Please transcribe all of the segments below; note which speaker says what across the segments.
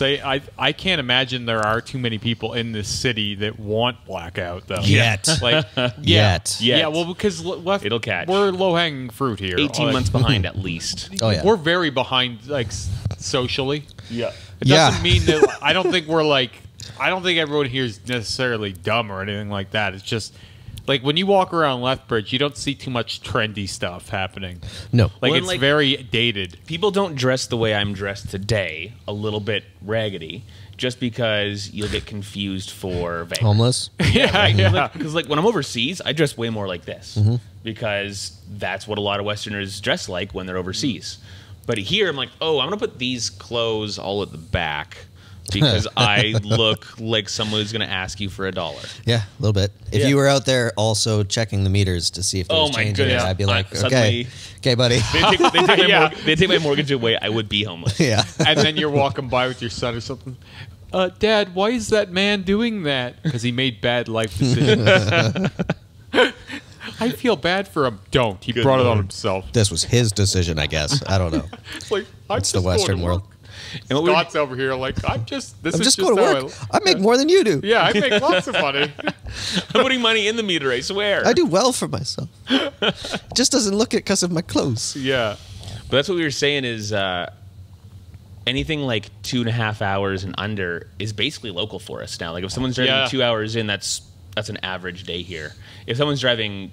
Speaker 1: say I can't imagine there are too many people in this city that want blackout though.
Speaker 2: Yet.
Speaker 1: Like
Speaker 2: Yet.
Speaker 1: Yeah, well, because
Speaker 3: It'll catch.
Speaker 1: We're low hanging fruit here.
Speaker 3: 18 months behind at least.
Speaker 2: Oh, yeah.
Speaker 1: We're very behind, like socially.
Speaker 3: Yeah.
Speaker 1: It doesn't mean that I don't think we're like. I don't think everyone here is necessarily dumb or anything like that. It's just like when you walk around Lethbridge, you don't see too much trendy stuff happening.
Speaker 2: No.
Speaker 1: Like
Speaker 3: Well,
Speaker 1: it's
Speaker 3: like-
Speaker 1: very dated.
Speaker 3: People don't dress the way I'm dressed today, a little bit raggedy, just because you'll get confused for vagrants.
Speaker 2: Homeless?
Speaker 1: Yeah.
Speaker 3: Because like when I'm overseas, I dress way more like this
Speaker 2: Mm-hmm.
Speaker 3: because that's what a lot of Westerners dress like when they're overseas. But here, I'm like, oh, I'm gonna put these clothes all at the back because I look like someone who's gonna ask you for $1.
Speaker 2: Yeah, a little bit. If
Speaker 3: Yeah.
Speaker 2: you were out there also checking the meters to see if there
Speaker 3: Oh
Speaker 2: was
Speaker 3: my
Speaker 2: change in it,
Speaker 3: goodness.
Speaker 2: I'd be like,
Speaker 3: Suddenly-
Speaker 2: okay, buddy.
Speaker 3: They take my mortgage away. I would be homeless.
Speaker 2: Yeah.
Speaker 1: And then you're walking by with your son or something. Dad, why is that man doing that? Because he made bad life decisions. I feel bad for him. Don't. He brought it on himself.
Speaker 2: This was his decision, I guess. I don't know.
Speaker 1: It's like, I'm
Speaker 2: It's the
Speaker 1: just going
Speaker 2: Western
Speaker 1: to
Speaker 2: world.
Speaker 1: work.
Speaker 3: And what we were-
Speaker 1: Scott's over here like, this
Speaker 2: I'm
Speaker 1: is
Speaker 2: just going to
Speaker 1: how
Speaker 2: work. I make more than you do.
Speaker 1: Yeah, I make lots of money.
Speaker 3: I'm putting money in the meter, I swear.
Speaker 2: I do well for myself. It just doesn't look it because of my clothes.
Speaker 1: Yeah.
Speaker 3: But that's what we were saying is anything like 2.5 hours and under is basically local for us now. Like if someone's driving 2 hours in, that's an average day here. If someone's driving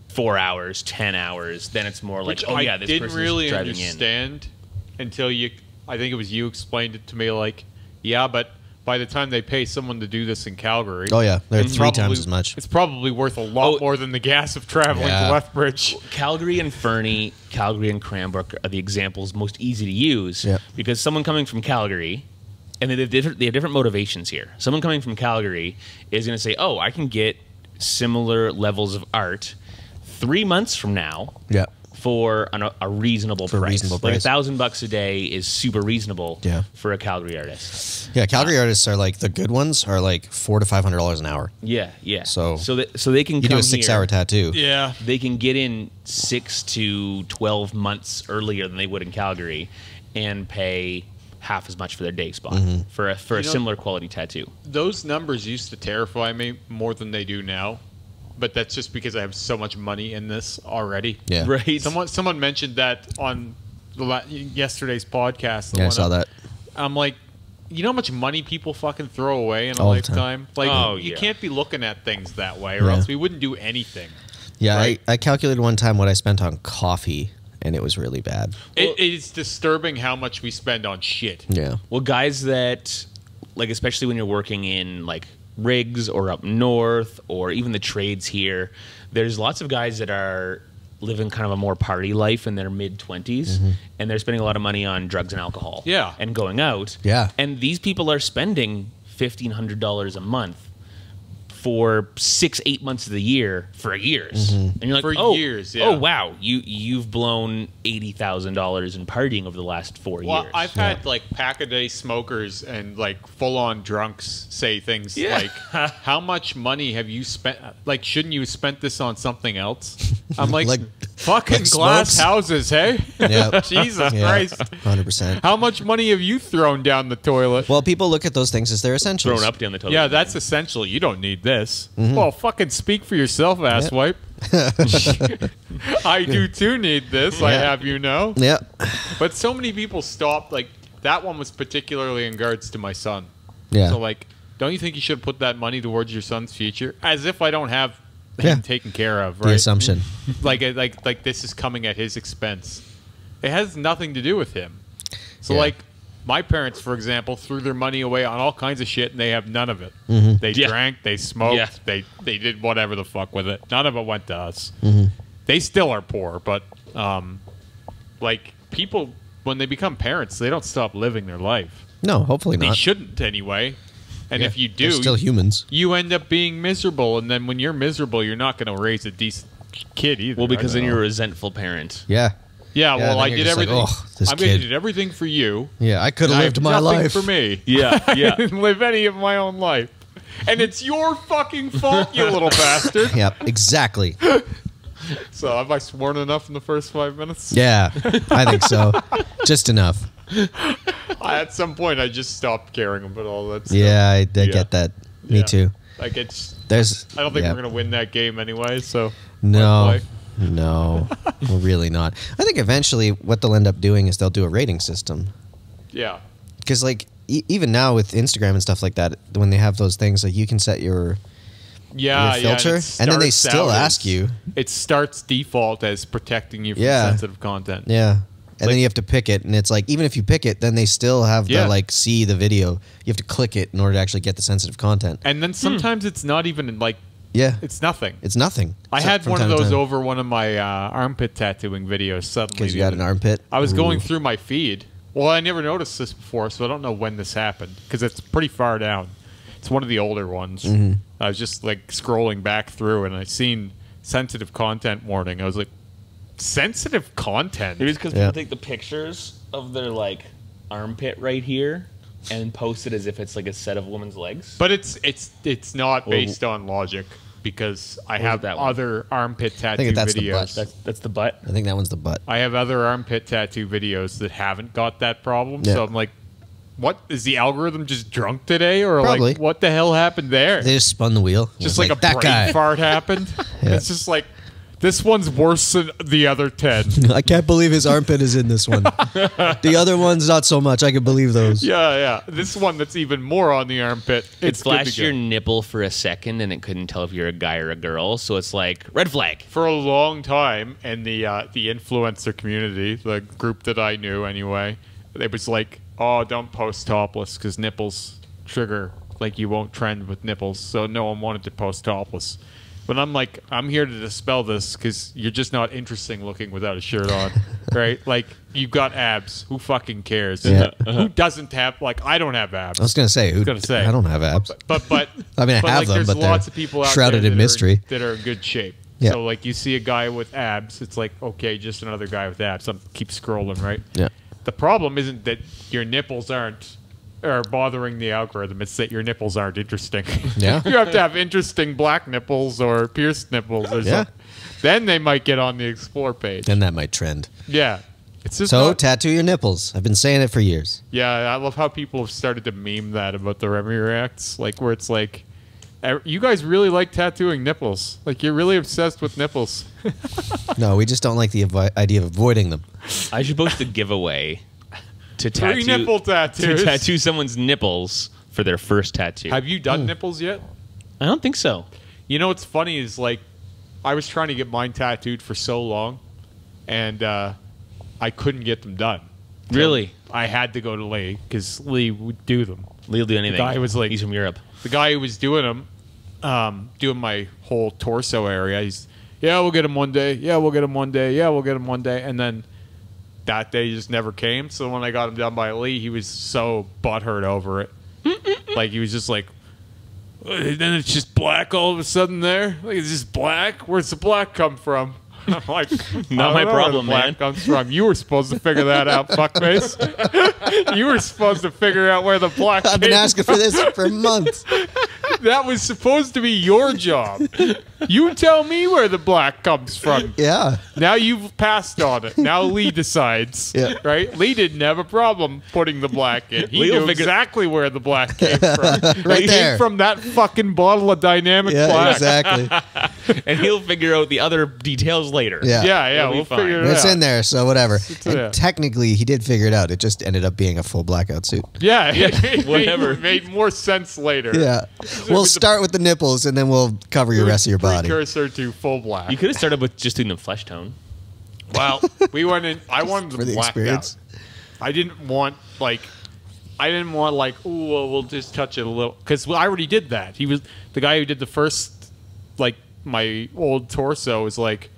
Speaker 3: 4 hours, 10 hours, then it's more like,
Speaker 1: Which
Speaker 3: oh yeah,
Speaker 1: I
Speaker 3: this
Speaker 1: didn't
Speaker 3: person's
Speaker 1: really
Speaker 3: driving
Speaker 1: understand until I think it was you explained it to me like, yeah, but by the time they pay someone to do this in Calgary.
Speaker 2: Oh, yeah. They're
Speaker 1: it's
Speaker 2: 3
Speaker 1: probably-
Speaker 2: times as much.
Speaker 1: It's probably worth a lot more than the gas of traveling
Speaker 2: Yeah.
Speaker 1: to Lethbridge.
Speaker 3: in. Calgary and Fernie, Calgary and Cranbrook are the examples most easy to use
Speaker 2: Yeah.
Speaker 3: because someone coming from Calgary, and they have different motivations here. Someone coming from Calgary is going to say, oh, I can get similar levels of art 3 months from now.
Speaker 2: Yeah.
Speaker 3: For a reasonable
Speaker 2: For a
Speaker 3: price.
Speaker 2: reasonable
Speaker 3: Like
Speaker 2: price.
Speaker 3: $1,000 a day is super reasonable
Speaker 2: Yeah.
Speaker 3: for a Calgary artist.
Speaker 2: Yeah, Calgary artists are like, the good ones are like $400 to $500 an hour.
Speaker 3: Yeah, yeah.
Speaker 2: So
Speaker 3: they can
Speaker 2: You
Speaker 3: come
Speaker 2: do a
Speaker 3: here,
Speaker 2: 6-hour tattoo.
Speaker 1: Yeah.
Speaker 3: They can get in 6 to 12 months earlier than they would in Calgary and pay half as much for their day spot for a similar quality tattoo.
Speaker 1: Those numbers used to terrify me more than they do now. But that's just because I have so much money in this already.
Speaker 2: Yeah.
Speaker 3: Right.
Speaker 1: Someone mentioned that on yesterday's podcast.
Speaker 2: Yeah, I saw that.
Speaker 1: I'm like, you know how much money people fucking throw away in a
Speaker 2: All the time.
Speaker 1: lifetime? Like,
Speaker 3: Oh,
Speaker 1: you
Speaker 3: yeah.
Speaker 1: can't be looking at things that way, or
Speaker 2: Yeah.
Speaker 1: else we wouldn't do anything.
Speaker 2: Yeah,
Speaker 1: Right.
Speaker 2: I calculated one time what I spent on coffee, and it was really bad.
Speaker 1: It's disturbing how much we spend on shit.
Speaker 2: Yeah.
Speaker 3: Well, guys that, like, especially when you're working in, like, rigs or up north or even the trades here, there's lots of guys that are living kind of a more party life in their mid-20s, and they're spending a lot of money on drugs and alcohol.
Speaker 1: Yeah.
Speaker 3: And going out.
Speaker 2: Yeah.
Speaker 3: And these people are spending $1,500 a month for 6-8 months of the year for years, and you're like,
Speaker 1: For
Speaker 3: oh,
Speaker 1: years, yeah.
Speaker 3: oh wow, you've blown $80,000 in partying over the last 4
Speaker 1: Well,
Speaker 3: years.
Speaker 1: I've had like pack-a-day smokers and like full-on drunks say things
Speaker 3: Yeah.
Speaker 1: like, "How much money have you spent? Like, shouldn't you have spent this on something else?" I'm like,
Speaker 2: Like-
Speaker 1: "Fucking
Speaker 2: like
Speaker 1: glass
Speaker 2: smokes?
Speaker 1: houses, hey?
Speaker 2: Yeah.
Speaker 1: Jesus
Speaker 2: Yeah.
Speaker 1: Christ!
Speaker 2: 100%.
Speaker 1: How much money have you thrown down the toilet?"
Speaker 2: Well, people look at those things as their essentials.
Speaker 3: thrown up down the toilet.
Speaker 1: Yeah, that's essential. You don't need this. Well, fucking speak for yourself, asswipe. I do too need this. I
Speaker 2: Yeah.
Speaker 1: have you know.
Speaker 2: Yeah.
Speaker 1: But so many people stopped. Like that one was particularly in regards to my son.
Speaker 2: Yeah.
Speaker 1: So like, don't you think you should put that money towards your son's future? As if I don't have him
Speaker 2: Yeah.
Speaker 1: taken care of,
Speaker 2: The
Speaker 1: right?
Speaker 2: assumption.
Speaker 1: like this is coming at his expense. It has nothing to do with him. So
Speaker 2: Yeah.
Speaker 1: like. My parents, for example, threw their money away on all kinds of shit, and they have none of it. They
Speaker 3: Yeah.
Speaker 1: drank, they smoked,
Speaker 3: Yeah.
Speaker 1: they did whatever the fuck with it. None of it went to us. They still are poor, but like people, when they become parents, they don't stop living their life.
Speaker 2: No, hopefully
Speaker 1: They
Speaker 2: not.
Speaker 1: shouldn't anyway. And
Speaker 2: Yeah.
Speaker 1: if you
Speaker 2: They're
Speaker 1: do,
Speaker 2: still humans.
Speaker 1: you end up being miserable. And then when you're miserable, you're not going to raise a decent kid either.
Speaker 3: well, because
Speaker 1: right?
Speaker 3: then you're a resentful parent.
Speaker 2: Yeah.
Speaker 1: Yeah, well,
Speaker 2: then
Speaker 1: I
Speaker 2: you're
Speaker 1: did
Speaker 2: just like,
Speaker 1: everything.
Speaker 2: "Oh, this
Speaker 1: I'm going to
Speaker 2: kid."
Speaker 1: do everything for you.
Speaker 2: Yeah, I could have
Speaker 1: I
Speaker 2: lived
Speaker 1: have
Speaker 2: my
Speaker 1: nothing
Speaker 2: life.
Speaker 1: for me.
Speaker 3: Yeah, yeah.
Speaker 1: I didn't live any of my own life. And it's your fucking fault, you little bastard.
Speaker 2: Yep, exactly.
Speaker 1: So have I sworn enough in the first 5 minutes?
Speaker 2: Yeah, I think so. Just enough.
Speaker 1: At some point, I just stopped caring about all that stuff.
Speaker 2: Yeah, I get that. Me
Speaker 1: Yeah.
Speaker 2: too.
Speaker 1: Like it's.
Speaker 2: There's.
Speaker 1: I don't think
Speaker 2: yeah.
Speaker 1: we're gonna win that game anyway. So
Speaker 2: No.
Speaker 1: why play?
Speaker 2: No, well, really not. I think eventually what they'll end up doing is they'll do a rating system.
Speaker 1: Yeah.
Speaker 2: Because like even now with Instagram and stuff like that, when they have those things, like you can set your filter, and then they still ask you.
Speaker 1: It starts default as protecting you from sensitive content.
Speaker 2: Yeah. And then you have to pick it, and it's like even if you pick it, then they still have to like see the video. You have to click it in order to actually get the sensitive content.
Speaker 1: And then sometimes it's not even like it's nothing.
Speaker 2: It's nothing.
Speaker 1: I had one of those over one of my armpit tattooing videos suddenly.
Speaker 2: Because you got an armpit?
Speaker 1: I was going through my feed. Well, I never noticed this before, so I don't know when this happened because it's pretty far down. It's one of the older ones. I was just like scrolling back through, and I seen sensitive content warning. I was like, sensitive content?
Speaker 3: Maybe it's because people take the pictures of their like armpit right here and post it as if it's like a set of women's legs.
Speaker 1: But it's not based on logic because I have other armpit tattoo videos.
Speaker 3: That's the butt.
Speaker 2: I think that one's the butt.
Speaker 1: I have other armpit tattoo videos that haven't got that problem. So I'm like, what is the algorithm just drunk today, or like what the hell happened there?
Speaker 2: They just spun the wheel.
Speaker 1: Just like a brain fart happened. It's just like, this one's worse than the other 10.
Speaker 2: I can't believe his armpit is in this one. The other one's not so much. I can believe those.
Speaker 1: Yeah. This one that's even more on the armpit.
Speaker 3: It flashed your nipple for a second, and it couldn't tell if you're a guy or a girl. So it's like red flag.
Speaker 1: For a long time, and the influencer community, the group that I knew anyway, it was like, oh, don't post topless because nipples trigger. Like you won't trend with nipples. So no one wanted to post topless. But I'm like, I'm here to dispel this because you're just not interesting looking without a shirt on, right? Like, you've got abs. Who fucking cares?
Speaker 2: Yeah.
Speaker 1: Who doesn't have, like, I don't have abs.
Speaker 2: I was going to say, I don't have abs.
Speaker 1: But
Speaker 2: I mean, I have them,
Speaker 1: there's
Speaker 2: but
Speaker 1: lots of people out
Speaker 2: shrouded
Speaker 1: there
Speaker 2: in mystery.
Speaker 1: That are in good shape.
Speaker 2: Yeah.
Speaker 1: So, like, you see a guy with abs, it's like, okay, just another guy with abs. Keep scrolling, right?
Speaker 2: Yeah.
Speaker 1: The problem isn't that your nipples are bothering the algorithm. It's that your nipples aren't interesting.
Speaker 2: Yeah.
Speaker 1: You have to have interesting black nipples or pierced nipples or something. Then they might get on the explore page.
Speaker 2: Then that might trend.
Speaker 1: Yeah. It's just
Speaker 2: tattoo your nipples. I've been saying it for years.
Speaker 1: Yeah, I love how people have started to meme that about the Remy reacts. Like, where it's like, you guys really like tattooing nipples. Like, you're really obsessed with nipples.
Speaker 2: No, we just don't like the idea of avoiding them.
Speaker 3: I should post a giveaway to
Speaker 1: Free nipple tattoos.
Speaker 3: To tattoo someone's nipples for their first tattoo.
Speaker 1: Have you done nipples yet?
Speaker 3: I don't think so.
Speaker 1: You know what's funny is, like, I was trying to get mine tattooed for so long, and I couldn't get them done.
Speaker 3: Really?
Speaker 1: So I had to go to Lee because Lee would do them.
Speaker 3: Lee will do anything.
Speaker 1: The guy was like,
Speaker 3: he's from Europe.
Speaker 1: The guy who was doing them, doing my whole torso area, he's, yeah, we'll get him one day. Yeah, we'll get him one day. Yeah, we'll get him one day. And then that day just never came. So when I got him done by Lee, he was so butthurt over it. Like, he was just like, then it's just black all of a sudden there? Like, it's just black? Where's the black come from? I'm like,
Speaker 3: not my problem, man.
Speaker 1: Comes from. You were supposed to figure that out, fuckface. You were supposed to figure out where the black
Speaker 2: I've been asking for this for months.
Speaker 1: That was supposed to be your job. You tell me where the black comes from.
Speaker 2: Yeah.
Speaker 1: Now you've passed on it. Now Lee decides.
Speaker 2: Yeah.
Speaker 1: Right? Lee didn't have a problem putting the black in. He knew exactly where the black came from.
Speaker 2: Right
Speaker 1: it
Speaker 2: there.
Speaker 1: came from that fucking bottle of dynamic black.
Speaker 2: Exactly.
Speaker 3: And he'll figure out the other details later.
Speaker 2: Yeah.
Speaker 1: We'll figure it out.
Speaker 2: It's in there, so whatever. And technically, he did figure it out. It just ended up being a full blackout suit.
Speaker 1: Yeah.
Speaker 3: Whatever.
Speaker 1: It made more sense later.
Speaker 2: Yeah. We'll start with the nipples, and then we'll cover your rest of your body.
Speaker 1: Precursor to full black.
Speaker 3: You could have started with just doing the flesh tone.
Speaker 1: Well, we went in. I wanted
Speaker 2: For
Speaker 1: them
Speaker 2: the
Speaker 1: blacked
Speaker 2: experience.
Speaker 1: out. I didn't want like, ooh, well, we'll just touch it a little, because I already did that. He was the guy who did the first, like, my old torso was like,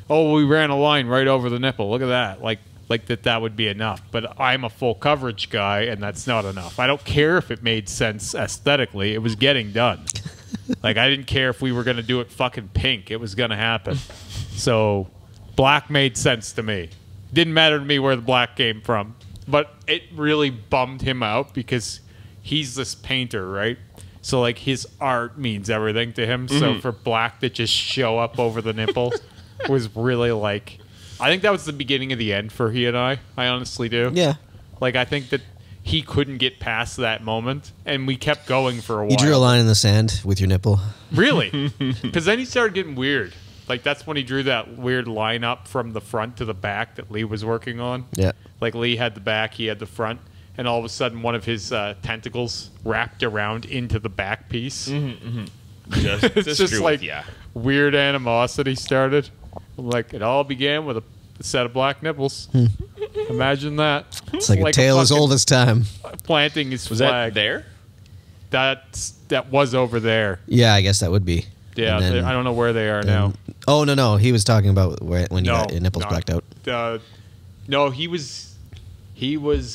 Speaker 1: oh, we ran a line right over the nipple. Look at that. Like that would be enough. But I'm a full coverage guy, and that's not enough. I don't care if it made sense aesthetically. It was getting done. Like, I didn't care if we were going to do it fucking pink. It was going to happen. So black made sense to me. Didn't matter to me where the black came from. But it really bummed him out because he's this painter, right? So, like, his art means everything to him. So for black to just show up over the nipple was really, like, I think that was the beginning of the end for he and I honestly do.
Speaker 2: Yeah.
Speaker 1: Like, I think that he couldn't get past that moment, and we kept going for a while.
Speaker 2: You drew a line in the sand with your nipple.
Speaker 1: Really? Because then he started getting weird. Like, that's when he drew that weird line up from the front to the back that Lee was working on.
Speaker 2: Yeah.
Speaker 1: Like, Lee had the back, he had the front, and all of a sudden one of his tentacles wrapped around into the back piece. It's just like weird animosity started. Like, it all began with a set of black nipples. Imagine that.
Speaker 2: It's like a tale as old as time.
Speaker 1: Planting his
Speaker 3: Was
Speaker 1: flag.
Speaker 3: that there?
Speaker 1: That was over there.
Speaker 2: Yeah, I guess that would be.
Speaker 1: Yeah, then, I don't know where they are now.
Speaker 2: Oh, no. He was talking about when you got your nipples blacked out.
Speaker 1: No, he was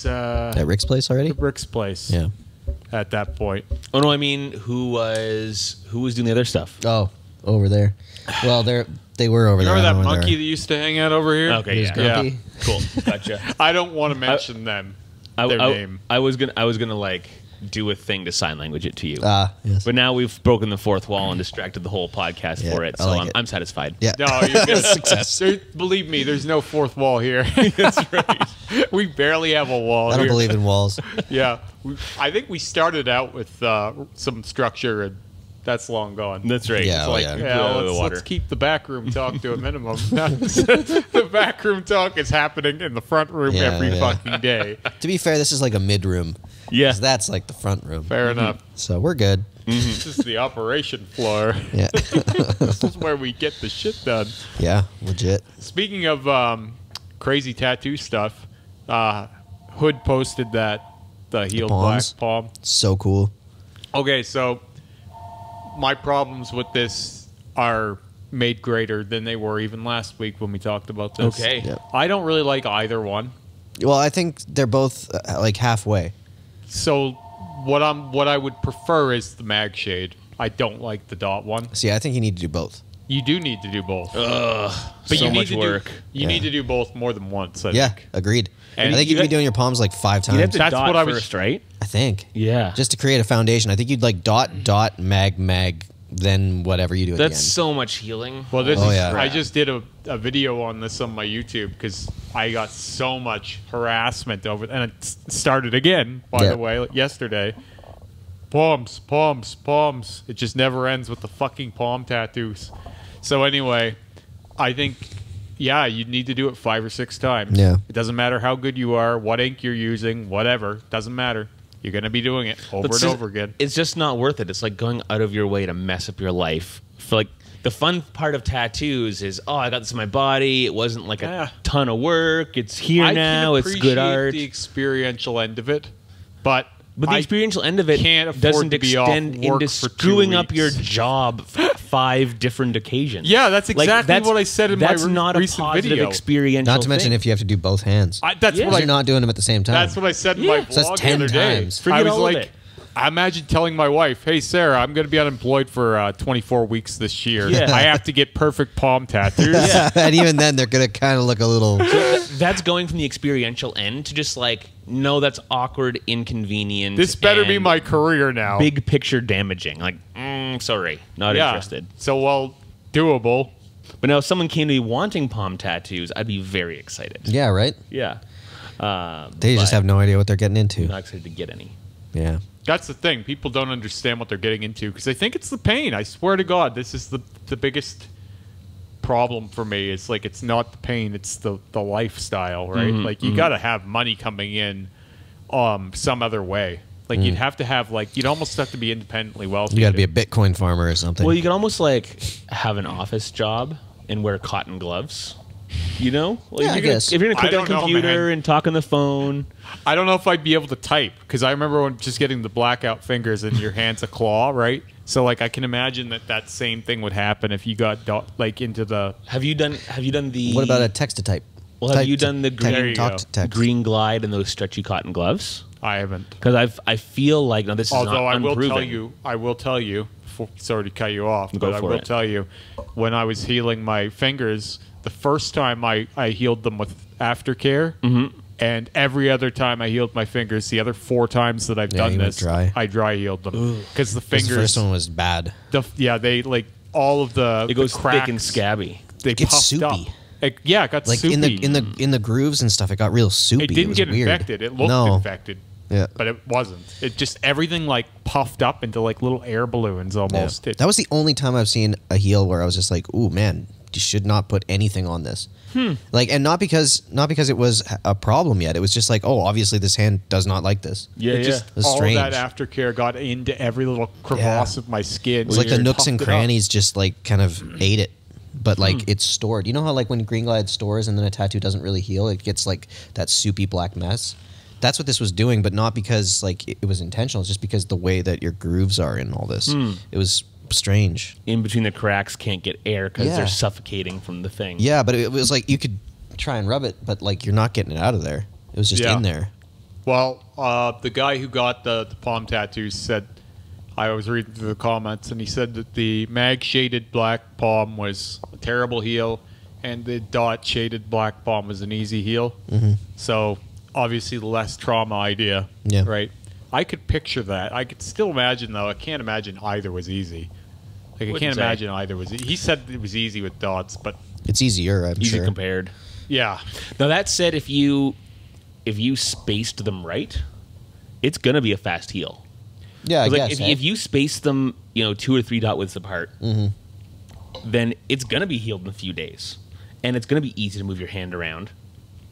Speaker 2: at Rick's place already?
Speaker 1: at Rick's place.
Speaker 2: Yeah.
Speaker 1: At that point.
Speaker 3: Oh no, I mean who was doing the other stuff?
Speaker 2: Oh, over there. Well, they were over there.
Speaker 1: Remember that monkey that used to hang out over here?
Speaker 3: Okay,
Speaker 2: yeah.
Speaker 3: Cool, gotcha.
Speaker 1: I don't want to mention them. Their name.
Speaker 3: I was gonna like do a thing to sign language it to you.
Speaker 2: Yes.
Speaker 3: But now we've broken the fourth wall and distracted the whole podcast for it, so I'm satisfied.
Speaker 2: Yeah.
Speaker 1: No, you're good. Success. Believe me, there's no fourth wall here.
Speaker 3: That's right.
Speaker 1: We barely have a wall.
Speaker 2: I don't
Speaker 1: here.
Speaker 2: believe in walls.
Speaker 1: Yeah, I think we started out with some structure, and that's long gone.
Speaker 3: That's right.
Speaker 2: Yeah,
Speaker 1: Let's keep the backroom talk to a minimum. The backroom talk is happening in the front room every fucking day.
Speaker 2: To be fair, this is like a mid-room.
Speaker 3: Yeah.
Speaker 2: That's like the front room.
Speaker 1: Fair enough.
Speaker 2: So we're good.
Speaker 1: This is the operation floor.
Speaker 2: Yeah.
Speaker 1: This is where we get the shit done.
Speaker 2: Yeah, legit.
Speaker 1: Speaking of crazy tattoo stuff, Hood posted that the healed black palm.
Speaker 2: So cool.
Speaker 1: Okay, so my problems with this are made greater than they were even last week when we talked about this.
Speaker 3: Okay.
Speaker 2: Yep.
Speaker 1: I don't really like either one.
Speaker 2: Well, I think they're both like halfway.
Speaker 1: So what I would prefer is the mag shade. I don't like the dot one.
Speaker 2: See, I think you need to do both.
Speaker 1: You do need to do both.
Speaker 3: Ugh,
Speaker 1: but
Speaker 3: so
Speaker 1: you need
Speaker 3: much
Speaker 1: to
Speaker 3: work.
Speaker 1: You need to do both more than once. I think.
Speaker 2: Agreed.
Speaker 1: And
Speaker 2: I think you'd be doing your palms like 5 times.
Speaker 3: You have to
Speaker 1: That's
Speaker 3: dot
Speaker 1: what I was
Speaker 3: first, right?
Speaker 2: I think.
Speaker 3: Yeah.
Speaker 2: Just to create a foundation. I think you'd like dot, mag, then whatever you do at the end.
Speaker 3: That's so much healing.
Speaker 1: Well, this
Speaker 2: Oh,
Speaker 1: is.
Speaker 2: yeah.
Speaker 1: I just did a video on this on my YouTube because I got so much harassment over, and it started again. By the way, yesterday. Palms. It just never ends with the fucking palm tattoos. So anyway, I think, you need to do it 5 or 6 times.
Speaker 2: Yeah.
Speaker 1: It doesn't matter how good you are, what ink you're using, whatever. Doesn't matter. You're going to be doing it over and over again.
Speaker 3: It's just not worth it. It's like going out of your way to mess up your life. For like the fun part of tattoos is, I got this in my body. It wasn't like a ton of work. It's here now. It's good art.
Speaker 1: The experiential end of it, but
Speaker 3: the experiential end of it doesn't extend into screwing up your job 5 different occasions.
Speaker 1: Yeah, that's exactly what I said in my recent video.
Speaker 3: That's not a positive experiential
Speaker 2: Not to mention if you have to do both hands. You're not doing them at the same time.
Speaker 1: That's what I said in my vlog
Speaker 2: so that's 10
Speaker 1: the other day.
Speaker 2: times.
Speaker 1: I was like, I imagine telling my wife, "Hey, Sarah, I'm going to be unemployed for 24 weeks this year.
Speaker 3: Yeah.
Speaker 1: I have to get perfect palm tattoos."
Speaker 2: And even then, they're going to kind of look a little...
Speaker 3: That's going from the experiential end to just like, no, that's awkward, inconvenient.
Speaker 1: This better be my career now.
Speaker 3: Big picture damaging. Like, sorry, not interested.
Speaker 1: So, doable.
Speaker 3: But now if someone came to me wanting palm tattoos, I'd be very excited.
Speaker 2: Yeah, right?
Speaker 3: Yeah.
Speaker 2: They just have no idea what they're getting into.
Speaker 3: I'm not excited to get any.
Speaker 2: Yeah.
Speaker 1: That's the thing. People don't understand what they're getting into because they think it's the pain. I swear to God, this is the biggest problem for me. It's like it's not the pain, it's the lifestyle, right? Like you got to have money coming in some other way. Like you'd have to have you'd almost have to be independently wealthy.
Speaker 2: You got to be a Bitcoin farmer or something.
Speaker 3: Well, you could almost like have an office job and wear cotton gloves. You know? Like
Speaker 2: I guess.
Speaker 3: If you're going to click on a computer and talk on the phone.
Speaker 1: I don't know if I'd be able to type because I remember when just getting the blackout fingers and your hand's a claw, right? So I can imagine that same thing would happen if you got into the.
Speaker 3: Have you done the?
Speaker 2: What about a text to type?
Speaker 3: Well, have you done the
Speaker 2: green
Speaker 3: glide and those stretchy cotton gloves?
Speaker 1: I haven't
Speaker 3: because I feel like this is
Speaker 1: although
Speaker 3: not unproven.
Speaker 1: I will tell you. Sorry to cut you off, but I will tell you when I was healing my fingers. The first time I healed them with aftercare, and every other time I healed my fingers, the other 4 times that I've done this, I dry healed them because the fingers.
Speaker 2: The first one was bad.
Speaker 1: They all of the
Speaker 3: it goes
Speaker 1: the cracks,
Speaker 3: thick and scabby.
Speaker 1: They
Speaker 2: get
Speaker 1: puffed
Speaker 2: soupy.
Speaker 1: Up. It got
Speaker 2: like
Speaker 1: soupy.
Speaker 2: in the grooves and stuff. It got real soupy.
Speaker 1: It didn't get
Speaker 2: weird.
Speaker 1: infected. It looked infected.
Speaker 2: Yeah.
Speaker 1: But it wasn't. It just, everything like puffed up into like little air balloons almost.
Speaker 2: Yeah. That was the only time I've seen a heel where I was just like, ooh, man, you should not put anything on this. Like, and not because it was a problem yet. It was just like, oh, obviously this hand does not like this.
Speaker 3: Yeah,
Speaker 1: it just,
Speaker 2: was
Speaker 1: all
Speaker 2: strange.
Speaker 1: of that aftercare got into every little crevasse of my skin.
Speaker 2: It was like the nooks and crannies just like kind of ate it. But like it's stored. You know how like when Green Glide stores and then a tattoo doesn't really heal, it gets like that soupy black mess? That's what this was doing, but not because like it was intentional. It's just because the way that your grooves are in all this. It was strange.
Speaker 3: In between the cracks can't get air because they're suffocating from the thing.
Speaker 2: Yeah, but it was like you could try and rub it, but like you're not getting it out of there. It was just in there.
Speaker 1: Well, the guy who got the palm tattoos said, I was reading through the comments, and he said that the mag shaded black palm was a terrible heal, and the dot shaded black palm was an easy heal. So obviously the less trauma idea, right? I could picture that. I could still imagine, though. I can't imagine either was easy. Like, I can't imagine either was. He said it was easy with dots, but
Speaker 2: it's easier. I'm
Speaker 3: easy
Speaker 2: sure.
Speaker 3: compared.
Speaker 1: Yeah.
Speaker 3: Now that said, if you spaced them right, it's gonna be a fast heal.
Speaker 2: Yeah, I
Speaker 3: like
Speaker 2: guess.
Speaker 3: If you space them, 2 or 3 dot widths apart, then it's gonna be healed in a few days, and it's gonna be easy to move your hand around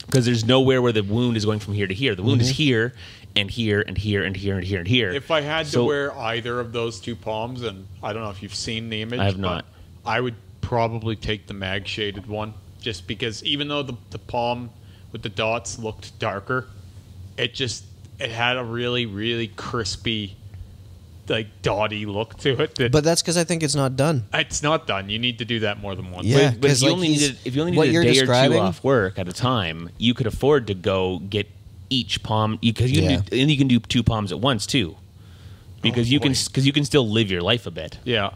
Speaker 3: because there's nowhere where the wound is going from here to here. The wound is here and here and here and here and here and here.
Speaker 1: If I had to wear either of those two palms, and I don't know if you've seen the image,
Speaker 3: I have not.
Speaker 1: I would probably take the mag shaded one, just because even though the palm with the dots looked darker, it had a really, really crispy, like dotty look to it.
Speaker 2: But that's because I think it's not done.
Speaker 1: It's not done. You need to do that more than once.
Speaker 2: Yeah,
Speaker 3: but if you
Speaker 2: like
Speaker 3: only needed a day or two off work at a time, you could afford to go get each palm because you can do 2 palms at once too, because you can still live your life a bit.
Speaker 1: Yeah.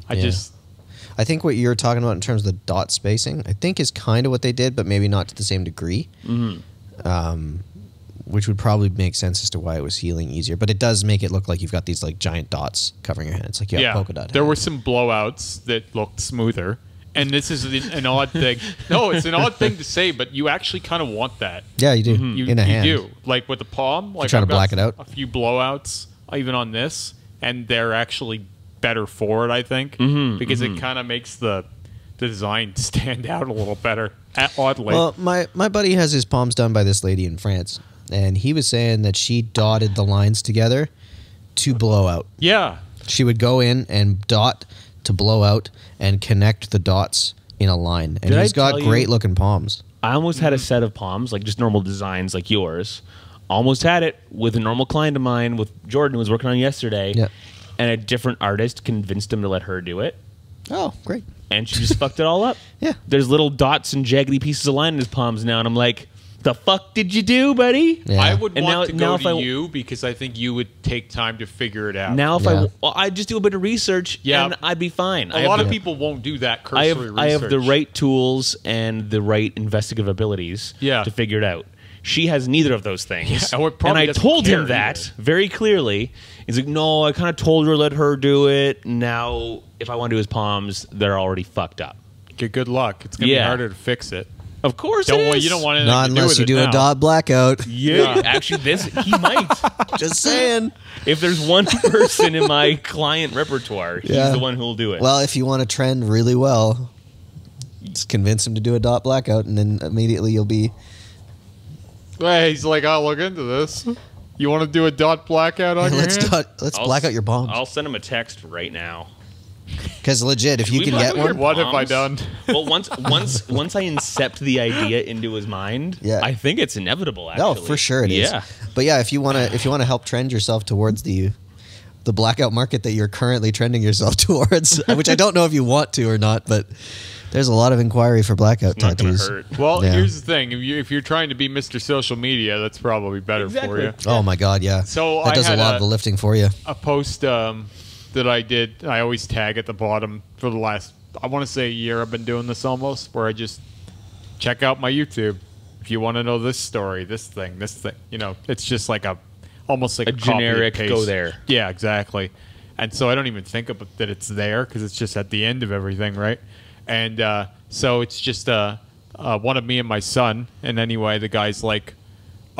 Speaker 2: I think what you're talking about in terms of the dot spacing, I think is kind of what they did, but maybe not to the same degree. Which would probably make sense as to why it was healing easier. But it does make it look like you've got these like giant dots covering your hand. It's like you have polka dot.
Speaker 1: There were some blowouts that looked smoother. And this is an odd thing. No, it's an odd thing to say, but you actually kind of want that.
Speaker 2: Yeah, you do. In a hand.
Speaker 1: You do. Like with the palm. Like
Speaker 2: trying to black it out.
Speaker 1: A few blowouts, even on this. And they're actually better for it, I think. Because it kind of makes the design stand out a little better, oddly.
Speaker 2: Well, my buddy has his palms done by this lady in France. And he was saying that she dotted the lines together to blow out.
Speaker 1: Yeah.
Speaker 2: She would go in and dot to blow out and connect the dots in a line. And he's got great looking palms.
Speaker 3: I almost had a set of palms, like just normal designs like yours. Almost had it with a normal client of mine, with Jordan, who was working on yesterday.
Speaker 2: Yeah.
Speaker 3: And a different artist convinced him to let her do it.
Speaker 2: Oh, great.
Speaker 3: And she just fucked it all up.
Speaker 2: Yeah.
Speaker 3: There's little dots and jaggedy pieces of line in his palms now, and I'm like, the fuck did you do, buddy?
Speaker 2: Yeah.
Speaker 1: I would want to go to you because I think you would take time to figure it out.
Speaker 3: Now, if I just do a bit of research, and I'd be fine.
Speaker 1: A lot of people won't do that cursory research.
Speaker 3: I have the right tools and the right investigative abilities to figure it out. She has neither of those things.
Speaker 1: And
Speaker 3: I told him that very clearly. He's like, no, I kind of told her, let her do it. Now, if I want to do his palms, they're already fucked up.
Speaker 1: Good luck. It's going to be harder to fix it.
Speaker 3: Of course
Speaker 1: it is. You don't want anything
Speaker 2: Not
Speaker 1: to do
Speaker 2: unless
Speaker 1: with
Speaker 2: you
Speaker 1: it
Speaker 2: do
Speaker 1: now.
Speaker 2: a dot blackout.
Speaker 3: Yeah, actually, he might.
Speaker 2: Just saying.
Speaker 3: If there's one person in my client repertoire, he's the one who will do it.
Speaker 2: Well, if you want to trend really well, just convince him to do a dot blackout, and then immediately you'll be...
Speaker 1: Hey, he's like, I'll look into this. You want to do a dot blackout on your hand?
Speaker 2: Let's black out your palms.
Speaker 3: I'll send him a text right now.
Speaker 2: Because legit, if you can get one...
Speaker 1: What have I done?
Speaker 3: Well, once I incept the idea into his mind, I think it's inevitable, actually.
Speaker 2: No, for sure it is. But yeah, if you want to help trend yourself towards the blackout market that you're currently trending yourself towards, which I don't know if you want to or not, but there's a lot of inquiry for blackout tattoos.
Speaker 3: Hurt.
Speaker 1: Well, here's the thing. If you're trying to be Mr. Social Media, that's probably better for you.
Speaker 2: Oh my God, yeah.
Speaker 1: So
Speaker 2: that does a lot of the lifting for you.
Speaker 1: A post that I did, I always tag at the bottom for the last, I want to say a year I've been doing this almost, where I just check out my YouTube. If you want to know this story, this thing. You know, it's just like almost like a
Speaker 3: generic
Speaker 1: copy and
Speaker 3: go
Speaker 1: paste.
Speaker 3: there.
Speaker 1: Yeah, exactly. And so I don't even think that it's there because it's just at the end of everything, right? And so it's just one of me and my son. And anyway, the guy's like,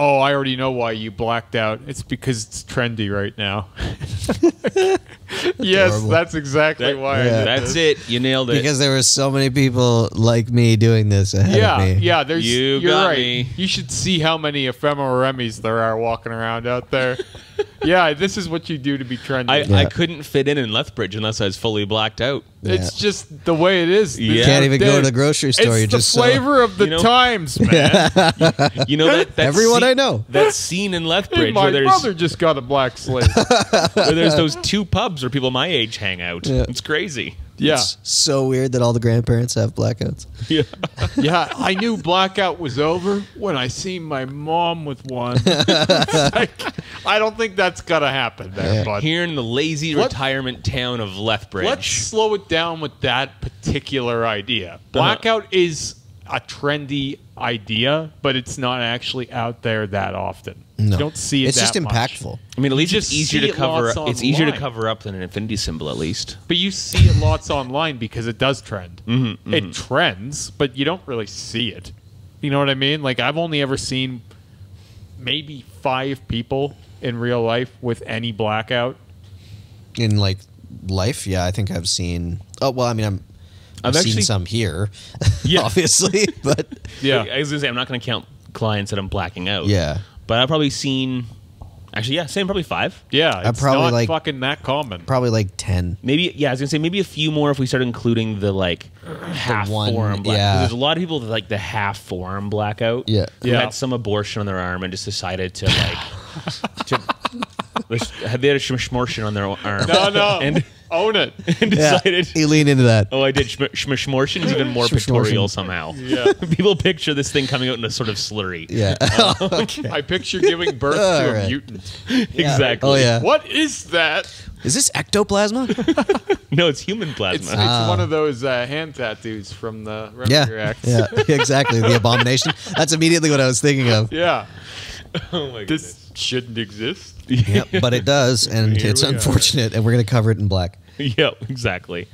Speaker 1: oh, I already know why you blacked out. It's because it's trendy right now. Yes,
Speaker 2: Adorable.
Speaker 1: that's exactly why. I did
Speaker 3: That's
Speaker 1: this.
Speaker 3: it. You nailed it.
Speaker 2: Because there were so many people like me doing this ahead of me.
Speaker 1: Yeah,
Speaker 3: You
Speaker 1: you're
Speaker 3: got
Speaker 1: right.
Speaker 3: me.
Speaker 1: You should see how many EphemeralRemys there are walking around out there. Yeah, this is what you do to be trendy.
Speaker 3: I couldn't fit in Lethbridge unless I was fully blacked out.
Speaker 1: It's just the way it is.
Speaker 3: Yeah.
Speaker 2: You can't even go to the
Speaker 1: It's
Speaker 2: grocery store. You're
Speaker 1: the
Speaker 2: just
Speaker 1: flavor of the
Speaker 3: You know-
Speaker 1: times, man.
Speaker 3: You know that
Speaker 2: Everyone
Speaker 3: scene,
Speaker 2: I know.
Speaker 3: that scene in Lethbridge
Speaker 1: My
Speaker 3: where there's
Speaker 1: brother just got a black slate.
Speaker 3: where there's those 2 pubs where people my age hang out.
Speaker 2: Yeah.
Speaker 3: It's crazy.
Speaker 1: Yeah.
Speaker 2: It's so weird that all the grandparents have blackouts.
Speaker 3: Yeah.
Speaker 1: Yeah, I knew blackout was over when I seen my mom with one. It's like, I don't think that's gonna happen there,
Speaker 2: Yeah.
Speaker 1: but
Speaker 3: Here in the lazy
Speaker 1: What-
Speaker 3: retirement town of Lethbridge.
Speaker 1: let's slow it down with that particular idea. Blackout is a trendy idea, but it's not actually out there that often.
Speaker 2: No.
Speaker 1: You don't see it.
Speaker 2: It's just
Speaker 1: that much.
Speaker 2: impactful.
Speaker 3: I mean, at least
Speaker 1: just
Speaker 3: it's easier
Speaker 1: see
Speaker 3: to
Speaker 1: it
Speaker 3: cover.
Speaker 1: lots
Speaker 3: It's easier to
Speaker 1: online.
Speaker 3: cover up than an infinity symbol, at least.
Speaker 1: But you see it lots online because it does trend.
Speaker 3: Mm-hmm,
Speaker 1: It trends, but you don't really see it. You know what I mean? Like, I've only ever seen maybe 5 people in real life with any blackout.
Speaker 2: In like life, yeah, I think I've seen. Oh well, I mean, I've
Speaker 3: actually-
Speaker 2: seen some here,
Speaker 3: Yeah.
Speaker 2: obviously, but
Speaker 1: Yeah.
Speaker 3: I was gonna say I'm not gonna count clients that I'm blacking out.
Speaker 2: yeah,
Speaker 3: But I've probably seen. Actually, yeah, same probably 5.
Speaker 1: Yeah, it's
Speaker 2: probably
Speaker 1: not
Speaker 2: like-
Speaker 1: fucking that common.
Speaker 2: probably like 10.
Speaker 3: Maybe, yeah, I was gonna say maybe a few more if we start including the like half
Speaker 2: one,
Speaker 3: forearm blackout.
Speaker 2: yeah.
Speaker 3: There's a lot of people that like the half forearm blackout.
Speaker 2: Yeah.
Speaker 3: who
Speaker 1: Yeah.
Speaker 3: had some abortion on their arm and just decided to like they had a schmortion on their arm.
Speaker 1: No,
Speaker 3: and
Speaker 1: own it.
Speaker 3: and decided.
Speaker 2: You lean into that.
Speaker 3: Oh, I did. Schmortion is even more
Speaker 2: Schmortion.
Speaker 3: pictorial somehow.
Speaker 1: Yeah.
Speaker 3: People picture this thing coming out in a sort of slurry.
Speaker 2: Yeah.
Speaker 1: I picture giving birth to a
Speaker 2: Alright.
Speaker 1: mutant.
Speaker 3: Exactly.
Speaker 2: Oh yeah.
Speaker 1: What is that?
Speaker 2: Is this ectoplasma?
Speaker 3: No, it's human plasma.
Speaker 1: It's one of those hand tattoos from the Remy
Speaker 2: Yeah.
Speaker 1: Reacts.
Speaker 2: Yeah. Exactly. The abomination. That's immediately what I was thinking of.
Speaker 1: Yeah.
Speaker 3: oh my goodness.
Speaker 1: This shouldn't exist.
Speaker 2: Yep. But it does, and
Speaker 1: Here
Speaker 2: it's
Speaker 1: we are.
Speaker 2: unfortunate, and we're gonna cover it in black.
Speaker 3: Yep, exactly.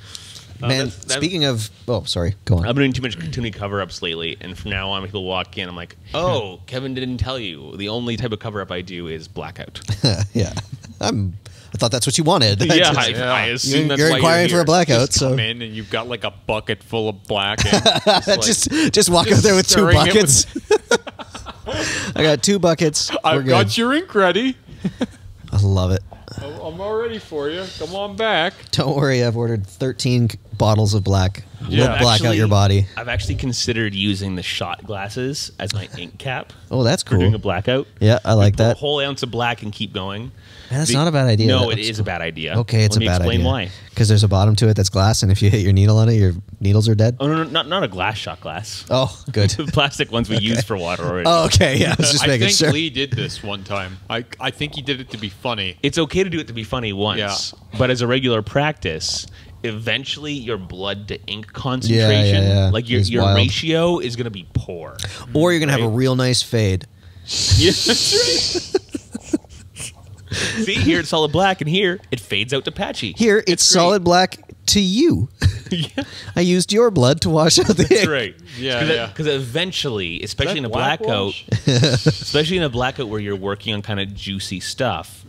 Speaker 2: Man, speaking of, oh, sorry, go on.
Speaker 3: I've been doing too many cover-ups lately, and from now on, when people walk in, I'm like, oh, Kevin didn't tell you. The only type of cover-up I do is blackout.
Speaker 2: Yeah, I thought that's what you wanted.
Speaker 3: yeah,
Speaker 2: Just-
Speaker 3: I assume that's
Speaker 2: you're
Speaker 3: why
Speaker 2: inquiring
Speaker 3: you're
Speaker 2: for a blackout,
Speaker 1: Just
Speaker 2: so
Speaker 1: come in and you've got like a bucket full of black ink. Just like,
Speaker 2: just walk out there with 2
Speaker 1: stirring it
Speaker 2: buckets. I got 2 buckets. We're
Speaker 1: I've
Speaker 2: good.
Speaker 1: got your ink ready.
Speaker 2: I love it.
Speaker 1: I'm all ready for you. Come on back.
Speaker 2: Don't worry, I've ordered 13 bottles of black.
Speaker 1: Yeah.
Speaker 2: Will black out your body.
Speaker 3: I've actually considered using the shot glasses as my ink cap
Speaker 2: Oh, that's
Speaker 3: for doing a
Speaker 2: cool.
Speaker 3: blackout.
Speaker 2: Yeah, I like
Speaker 3: Pour
Speaker 2: that.
Speaker 3: a whole ounce of black and keep going.
Speaker 2: Man, that's not a bad idea.
Speaker 3: No,
Speaker 2: That
Speaker 3: it
Speaker 2: looks
Speaker 3: is a bad idea.
Speaker 2: Okay, it's
Speaker 3: Let me
Speaker 2: a bad
Speaker 3: explain
Speaker 2: idea.
Speaker 3: why.
Speaker 2: Because there's a bottom to it that's glass, and if you hit your needle on it, your needles are dead.
Speaker 3: Oh no, not a glass shot glass.
Speaker 2: Oh, good.
Speaker 3: The plastic ones we use for water already.
Speaker 2: Oh, okay. Yeah, I was just
Speaker 1: I
Speaker 2: making
Speaker 1: think
Speaker 2: sure.
Speaker 1: Lee did this one time. I think he did it to be funny.
Speaker 3: It's okay to do it to be funny once, but as a regular practice, eventually your blood to ink concentration,
Speaker 2: yeah.
Speaker 3: like your
Speaker 2: Is wild.
Speaker 3: ratio is going to be poor.
Speaker 2: Or you're gonna have a real nice fade.
Speaker 3: Yeah, that's right. See, here it's solid black, and here it fades out to patchy.
Speaker 2: Here, it's
Speaker 3: great.
Speaker 2: solid black to you.
Speaker 3: Yeah,
Speaker 2: I used your blood to wash out the
Speaker 3: that's
Speaker 2: ink.
Speaker 3: right.
Speaker 1: Yeah.
Speaker 3: Because eventually, especially in a blackout,
Speaker 1: Blackwash?
Speaker 3: especially in a blackout where you're working on kind of juicy stuff,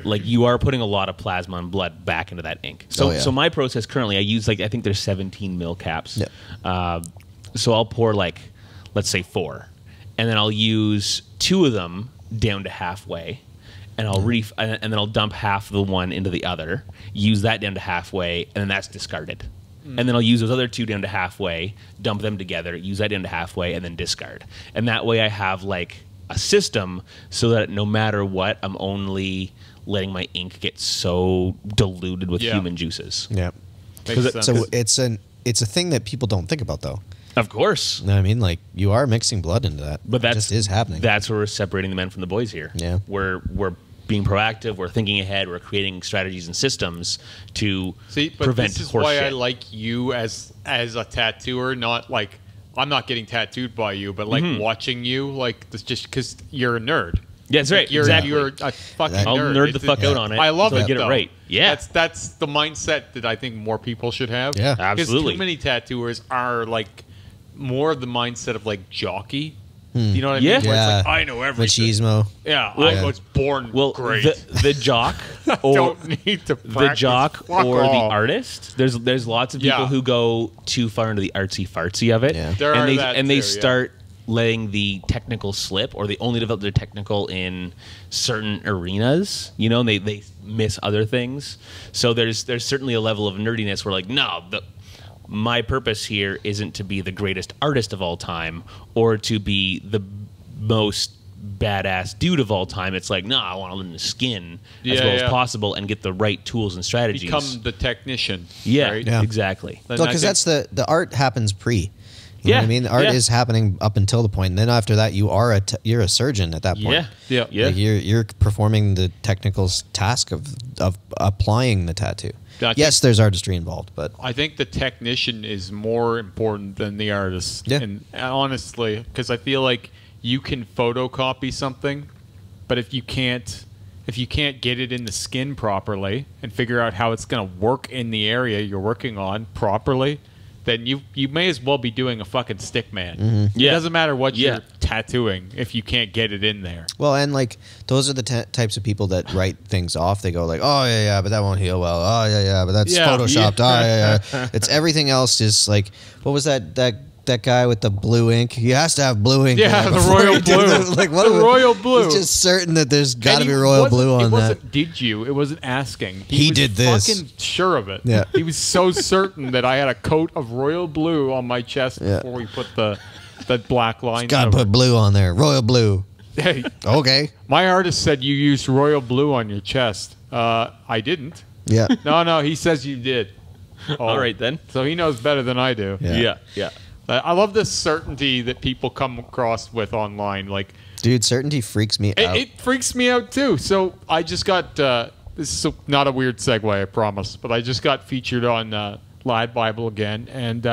Speaker 3: like you are putting a lot of plasma and blood back into that ink. So,
Speaker 2: Oh, yeah.
Speaker 3: so my process currently, I use I think there's 17 mil caps.
Speaker 2: Yeah.
Speaker 3: So I'll pour let's say 4, and then I'll use 2 of them down to halfway, and I'll and then I'll dump half of the one into the other, use that down to halfway, and then that's discarded. And then I'll use those other 2 down to halfway, dump them together, use that down to halfway, and then discard. And that way I have like a system so that no matter what, I'm only letting my ink get so diluted with
Speaker 1: Yeah.
Speaker 3: human juices.
Speaker 2: Yeah.
Speaker 1: Makes sense.
Speaker 2: So it's a thing that people don't think about, though.
Speaker 3: Of course.
Speaker 2: You know what I mean? Like, you are mixing blood into that.
Speaker 3: But that
Speaker 2: just is happening.
Speaker 3: That's where we're separating the men from the boys here.
Speaker 2: Yeah.
Speaker 3: We're being proactive, we're thinking ahead, we're creating strategies and systems to
Speaker 1: See, but
Speaker 3: prevent
Speaker 1: this is
Speaker 3: horse
Speaker 1: why I
Speaker 3: shit.
Speaker 1: like you as a tattooer. Not like I'm not getting tattooed by you, but like watching you, like this, just because you're a nerd.
Speaker 3: Yeah, that's right.
Speaker 1: You're
Speaker 3: exactly.
Speaker 1: you're a fucking
Speaker 2: That-
Speaker 3: I'll
Speaker 1: nerd.
Speaker 3: nerd the
Speaker 1: It's-
Speaker 3: fuck out on it.
Speaker 1: I love
Speaker 3: until
Speaker 1: it.
Speaker 3: I get
Speaker 1: though.
Speaker 3: it right. Yeah.
Speaker 1: that's the mindset that I think more people should have.
Speaker 2: Yeah.
Speaker 3: Absolutely.
Speaker 1: Because too many tattooers are like more of the mindset of like jockey. You know what I mean?
Speaker 3: Yeah.
Speaker 1: Where
Speaker 2: Yeah.
Speaker 1: it's like, I know everything.
Speaker 2: Machismo.
Speaker 1: Yeah, I was born great.
Speaker 3: the jock or
Speaker 1: Don't need to
Speaker 3: the
Speaker 1: practice.
Speaker 3: jock
Speaker 1: Fuck
Speaker 3: or the
Speaker 1: all.
Speaker 3: artist. There's lots of people
Speaker 1: Yeah.
Speaker 3: who go too far into the artsy fartsy of it,
Speaker 2: Yeah.
Speaker 1: There are that
Speaker 3: and they
Speaker 1: too, yeah.
Speaker 3: start letting the technical slip, or they only develop their technical in certain arenas. You know, and they miss other things. So there's certainly a level of nerdiness where like, no, my purpose here isn't to be the greatest artist of all time or to be the most badass dude of all time. It's like, no, I want to learn the skin as well as possible and get the right tools and strategies.
Speaker 1: Become the technician.
Speaker 3: Yeah,
Speaker 1: right?
Speaker 2: Yeah.
Speaker 3: exactly.
Speaker 1: Then
Speaker 2: No,
Speaker 1: I
Speaker 2: because
Speaker 1: think-
Speaker 2: that's the art happens pre. You know what I mean? The art is happening up until the point. And then after that, you are you're a surgeon at that point.
Speaker 3: Yeah.
Speaker 2: Like you're performing the technical task of applying the tattoo.
Speaker 1: I
Speaker 2: Yes, there's artistry involved, but
Speaker 1: I think the technician is more important than the artist.
Speaker 2: Yeah.
Speaker 1: And honestly, because I feel like you can photocopy something, but if you can't get it in the skin properly and figure out how it's going to work in the area you're working on properly, then you may as well be doing a fucking stick man.
Speaker 2: Mm-hmm.
Speaker 1: It doesn't matter what you're tattooing if you can't get it in there.
Speaker 2: well, and like those are the types of people that write things off. They go like, "Oh yeah, but that won't heal well. Oh yeah, but that's
Speaker 1: Yeah.
Speaker 2: photoshopped. Oh yeah. It's everything else is like, what was that guy with the blue ink? He has to have blue ink.
Speaker 1: Yeah,
Speaker 2: in it
Speaker 1: the
Speaker 2: before
Speaker 1: royal
Speaker 2: he did
Speaker 1: blue.
Speaker 2: Like what?
Speaker 1: The royal blue.
Speaker 2: He's just certain that there's got to
Speaker 1: And
Speaker 2: be
Speaker 1: he
Speaker 2: royal
Speaker 1: wasn't-
Speaker 2: blue on
Speaker 1: it
Speaker 2: that.
Speaker 1: wasn't, did you? It wasn't asking.
Speaker 2: He
Speaker 1: was
Speaker 2: did this.
Speaker 1: Fucking sure of it.
Speaker 2: Yeah.
Speaker 1: He was so certain that I had a coat of royal blue on my chest
Speaker 2: Yeah.
Speaker 1: before we put the black line.
Speaker 2: Got to put blue on there. Royal blue.
Speaker 1: Hey,
Speaker 2: Okay.
Speaker 1: my artist said you used royal blue on your chest. I didn't.
Speaker 2: Yeah.
Speaker 1: No, he says you did. Oh,
Speaker 3: All right then.
Speaker 1: So he knows better than I do.
Speaker 2: Yeah.
Speaker 3: Yeah.
Speaker 1: I love this certainty that people come across with online. Like,
Speaker 2: Dude, certainty freaks me out.
Speaker 1: it freaks me out too. So I just got this is not a weird segue, I promise, but I just got featured on Lad Bible again, and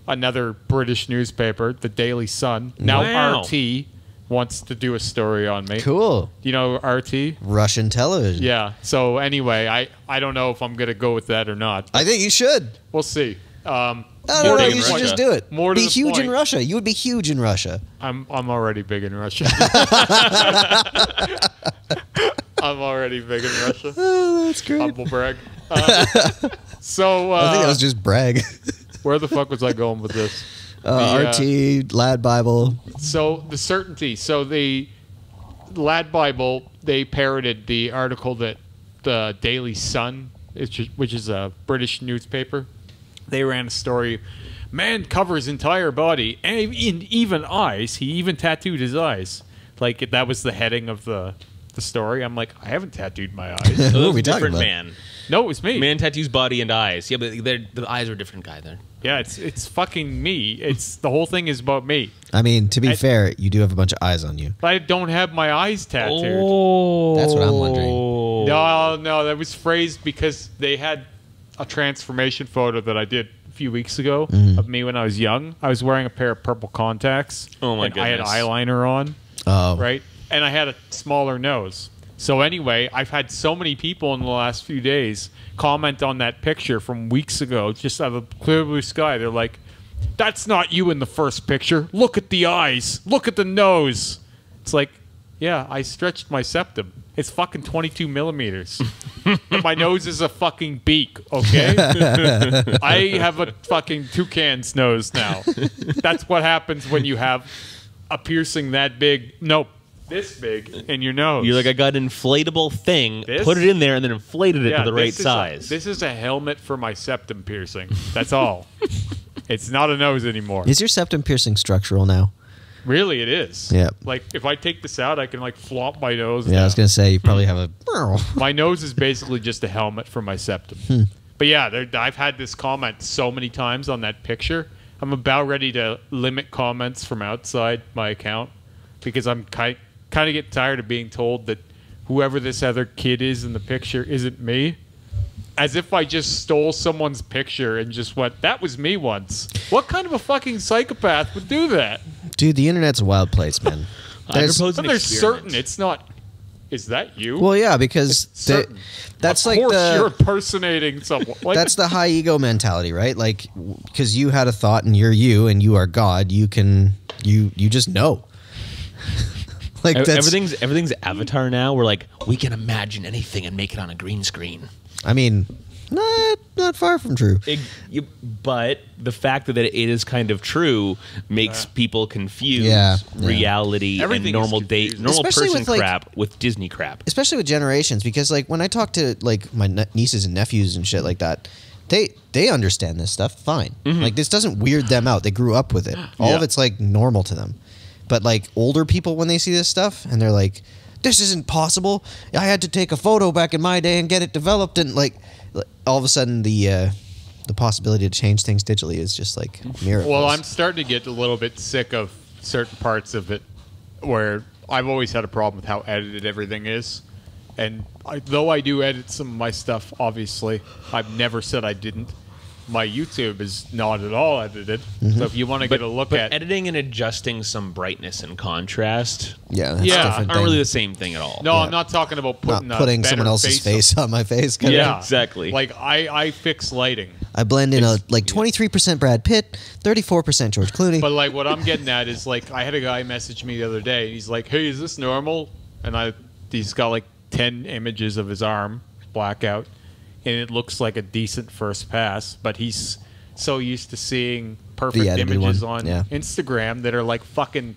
Speaker 1: another British newspaper, the Daily Sun. Now
Speaker 3: Wow.
Speaker 1: RT wants to do a story on me.
Speaker 2: Cool.
Speaker 1: Do you know RT?
Speaker 2: Russian television.
Speaker 1: Yeah. So anyway, I don't know if I'm gonna go with that or not.
Speaker 2: I think you should.
Speaker 1: We'll see.
Speaker 2: No,
Speaker 3: big
Speaker 2: you
Speaker 3: in
Speaker 2: should
Speaker 3: Russia.
Speaker 2: just do it.
Speaker 1: More to
Speaker 2: be
Speaker 1: the
Speaker 2: huge in
Speaker 1: point.
Speaker 2: Russia. You would be huge in Russia.
Speaker 1: I'm already big in Russia. I'm already big in Russia.
Speaker 2: Oh, that's great.
Speaker 1: Humble brag. So
Speaker 2: I think that was just brag.
Speaker 1: where the fuck was I going with this? The,
Speaker 2: RT, Lad Bible.
Speaker 1: So the certainty. So the Lad Bible, they parroted the article that the Daily Sun, which is a British newspaper, they ran a story. Man covers entire body and even eyes. He even tattooed his eyes. Like that was the heading of the story. I'm like, I haven't tattooed my eyes.
Speaker 2: Who are
Speaker 3: It
Speaker 2: we
Speaker 3: was a
Speaker 2: talking
Speaker 3: different
Speaker 2: about?
Speaker 3: man.
Speaker 1: No, it was me.
Speaker 3: Man tattoos body and eyes. Yeah, but the eyes are a different guy then.
Speaker 1: Yeah, it's fucking me. It's the whole thing is about me.
Speaker 2: I mean, to be
Speaker 1: I-
Speaker 2: fair, you do have a bunch of eyes on you.
Speaker 1: But I don't have my eyes tattooed.
Speaker 3: Oh,
Speaker 2: That's what I'm wondering.
Speaker 1: No, that was phrased because they had a transformation photo that I did a few weeks ago of me when I was young. I was wearing a pair of purple contacts.
Speaker 3: Oh, my
Speaker 1: and I had
Speaker 3: goodness.
Speaker 1: eyeliner on,
Speaker 2: Oh,
Speaker 1: right? And I had a smaller nose. So anyway, I've had so many people in the last few days comment on that picture from weeks ago, just out of the clear blue sky. They're like, that's not you in the first picture. Look at the eyes. Look at the nose. It's like, yeah, I stretched my septum. It's fucking 22 millimeters. My nose is a fucking beak, okay? I have a fucking toucan's nose now. That's what happens when you have a piercing that big. Nope. This big in your nose.
Speaker 3: You're like, I got an inflatable thing,
Speaker 1: This?
Speaker 3: put it in there, and then inflated it to the right
Speaker 1: this is
Speaker 3: size.
Speaker 1: this is a helmet for my septum piercing. That's all. It's not a nose anymore.
Speaker 2: is your septum piercing structural now?
Speaker 1: Really, it is.
Speaker 2: Yeah.
Speaker 1: Like, if I take this out, I can, like, flop my nose
Speaker 2: Yeah, I was
Speaker 1: down.
Speaker 2: gonna say you probably have a.
Speaker 1: My nose is basically just a helmet for my septum. But yeah, I've had this comment so many times on that picture. I'm about ready to limit comments from outside my account because I'm kind of get tired of being told that whoever this other kid is in the picture isn't me. As if I just stole someone's picture and just went, that was me once. What kind of a fucking psychopath would do that?
Speaker 2: Dude, the internet's a wild place, man.
Speaker 3: I
Speaker 2: There's-
Speaker 3: propose
Speaker 1: But
Speaker 3: an
Speaker 1: they're
Speaker 3: experiment.
Speaker 1: certain it's not. Is that you?
Speaker 2: well, yeah, because
Speaker 1: certain.
Speaker 2: that's
Speaker 1: of
Speaker 2: like
Speaker 1: course you're
Speaker 2: the
Speaker 1: impersonating someone. Like,
Speaker 2: that's the high ego mentality, right? Like, because you had a thought and you're you and you are God, you can you just know. Like
Speaker 3: everything's Avatar now. We're like, we can imagine anything and make it on a green screen.
Speaker 2: I mean, not far from true.
Speaker 3: But the fact that it is kind of true makes people confuse reality and normal
Speaker 2: Especially
Speaker 3: person
Speaker 2: with, like,
Speaker 3: crap with Disney crap.
Speaker 2: Especially with generations, because like when I talk to like my nieces and nephews and shit like that, they understand this stuff fine. Like this doesn't weird them out. They grew up with it. All of it's like normal to them. But like older people, when they see this stuff and they're like, this isn't possible. I had to take a photo back in my day and get it developed, and like all of a sudden the possibility to change things digitally is just like miracles.
Speaker 1: Well, I'm starting to get a little bit sick of certain parts of it where I've always had a problem with how edited everything is. And though I do edit some of my stuff, obviously, I've never said I didn't. My YouTube is not at all edited. So if you want to get a look at
Speaker 3: editing and adjusting some brightness and contrast,
Speaker 2: that's a different
Speaker 3: aren't really the same thing at all.
Speaker 1: No, I'm not talking about putting
Speaker 2: someone else's face on my face.
Speaker 1: Yeah,
Speaker 3: exactly.
Speaker 1: Like I fix lighting.
Speaker 2: I blend in 23% Brad Pitt, 34% George Clooney.
Speaker 1: But like what I'm getting at is like I had a guy message me the other day. He's like, "Hey, is this normal?" And he's got like 10 images of his arm blackout. And it looks like a decent first pass, but he's so used to seeing perfect images on Instagram that are like fucking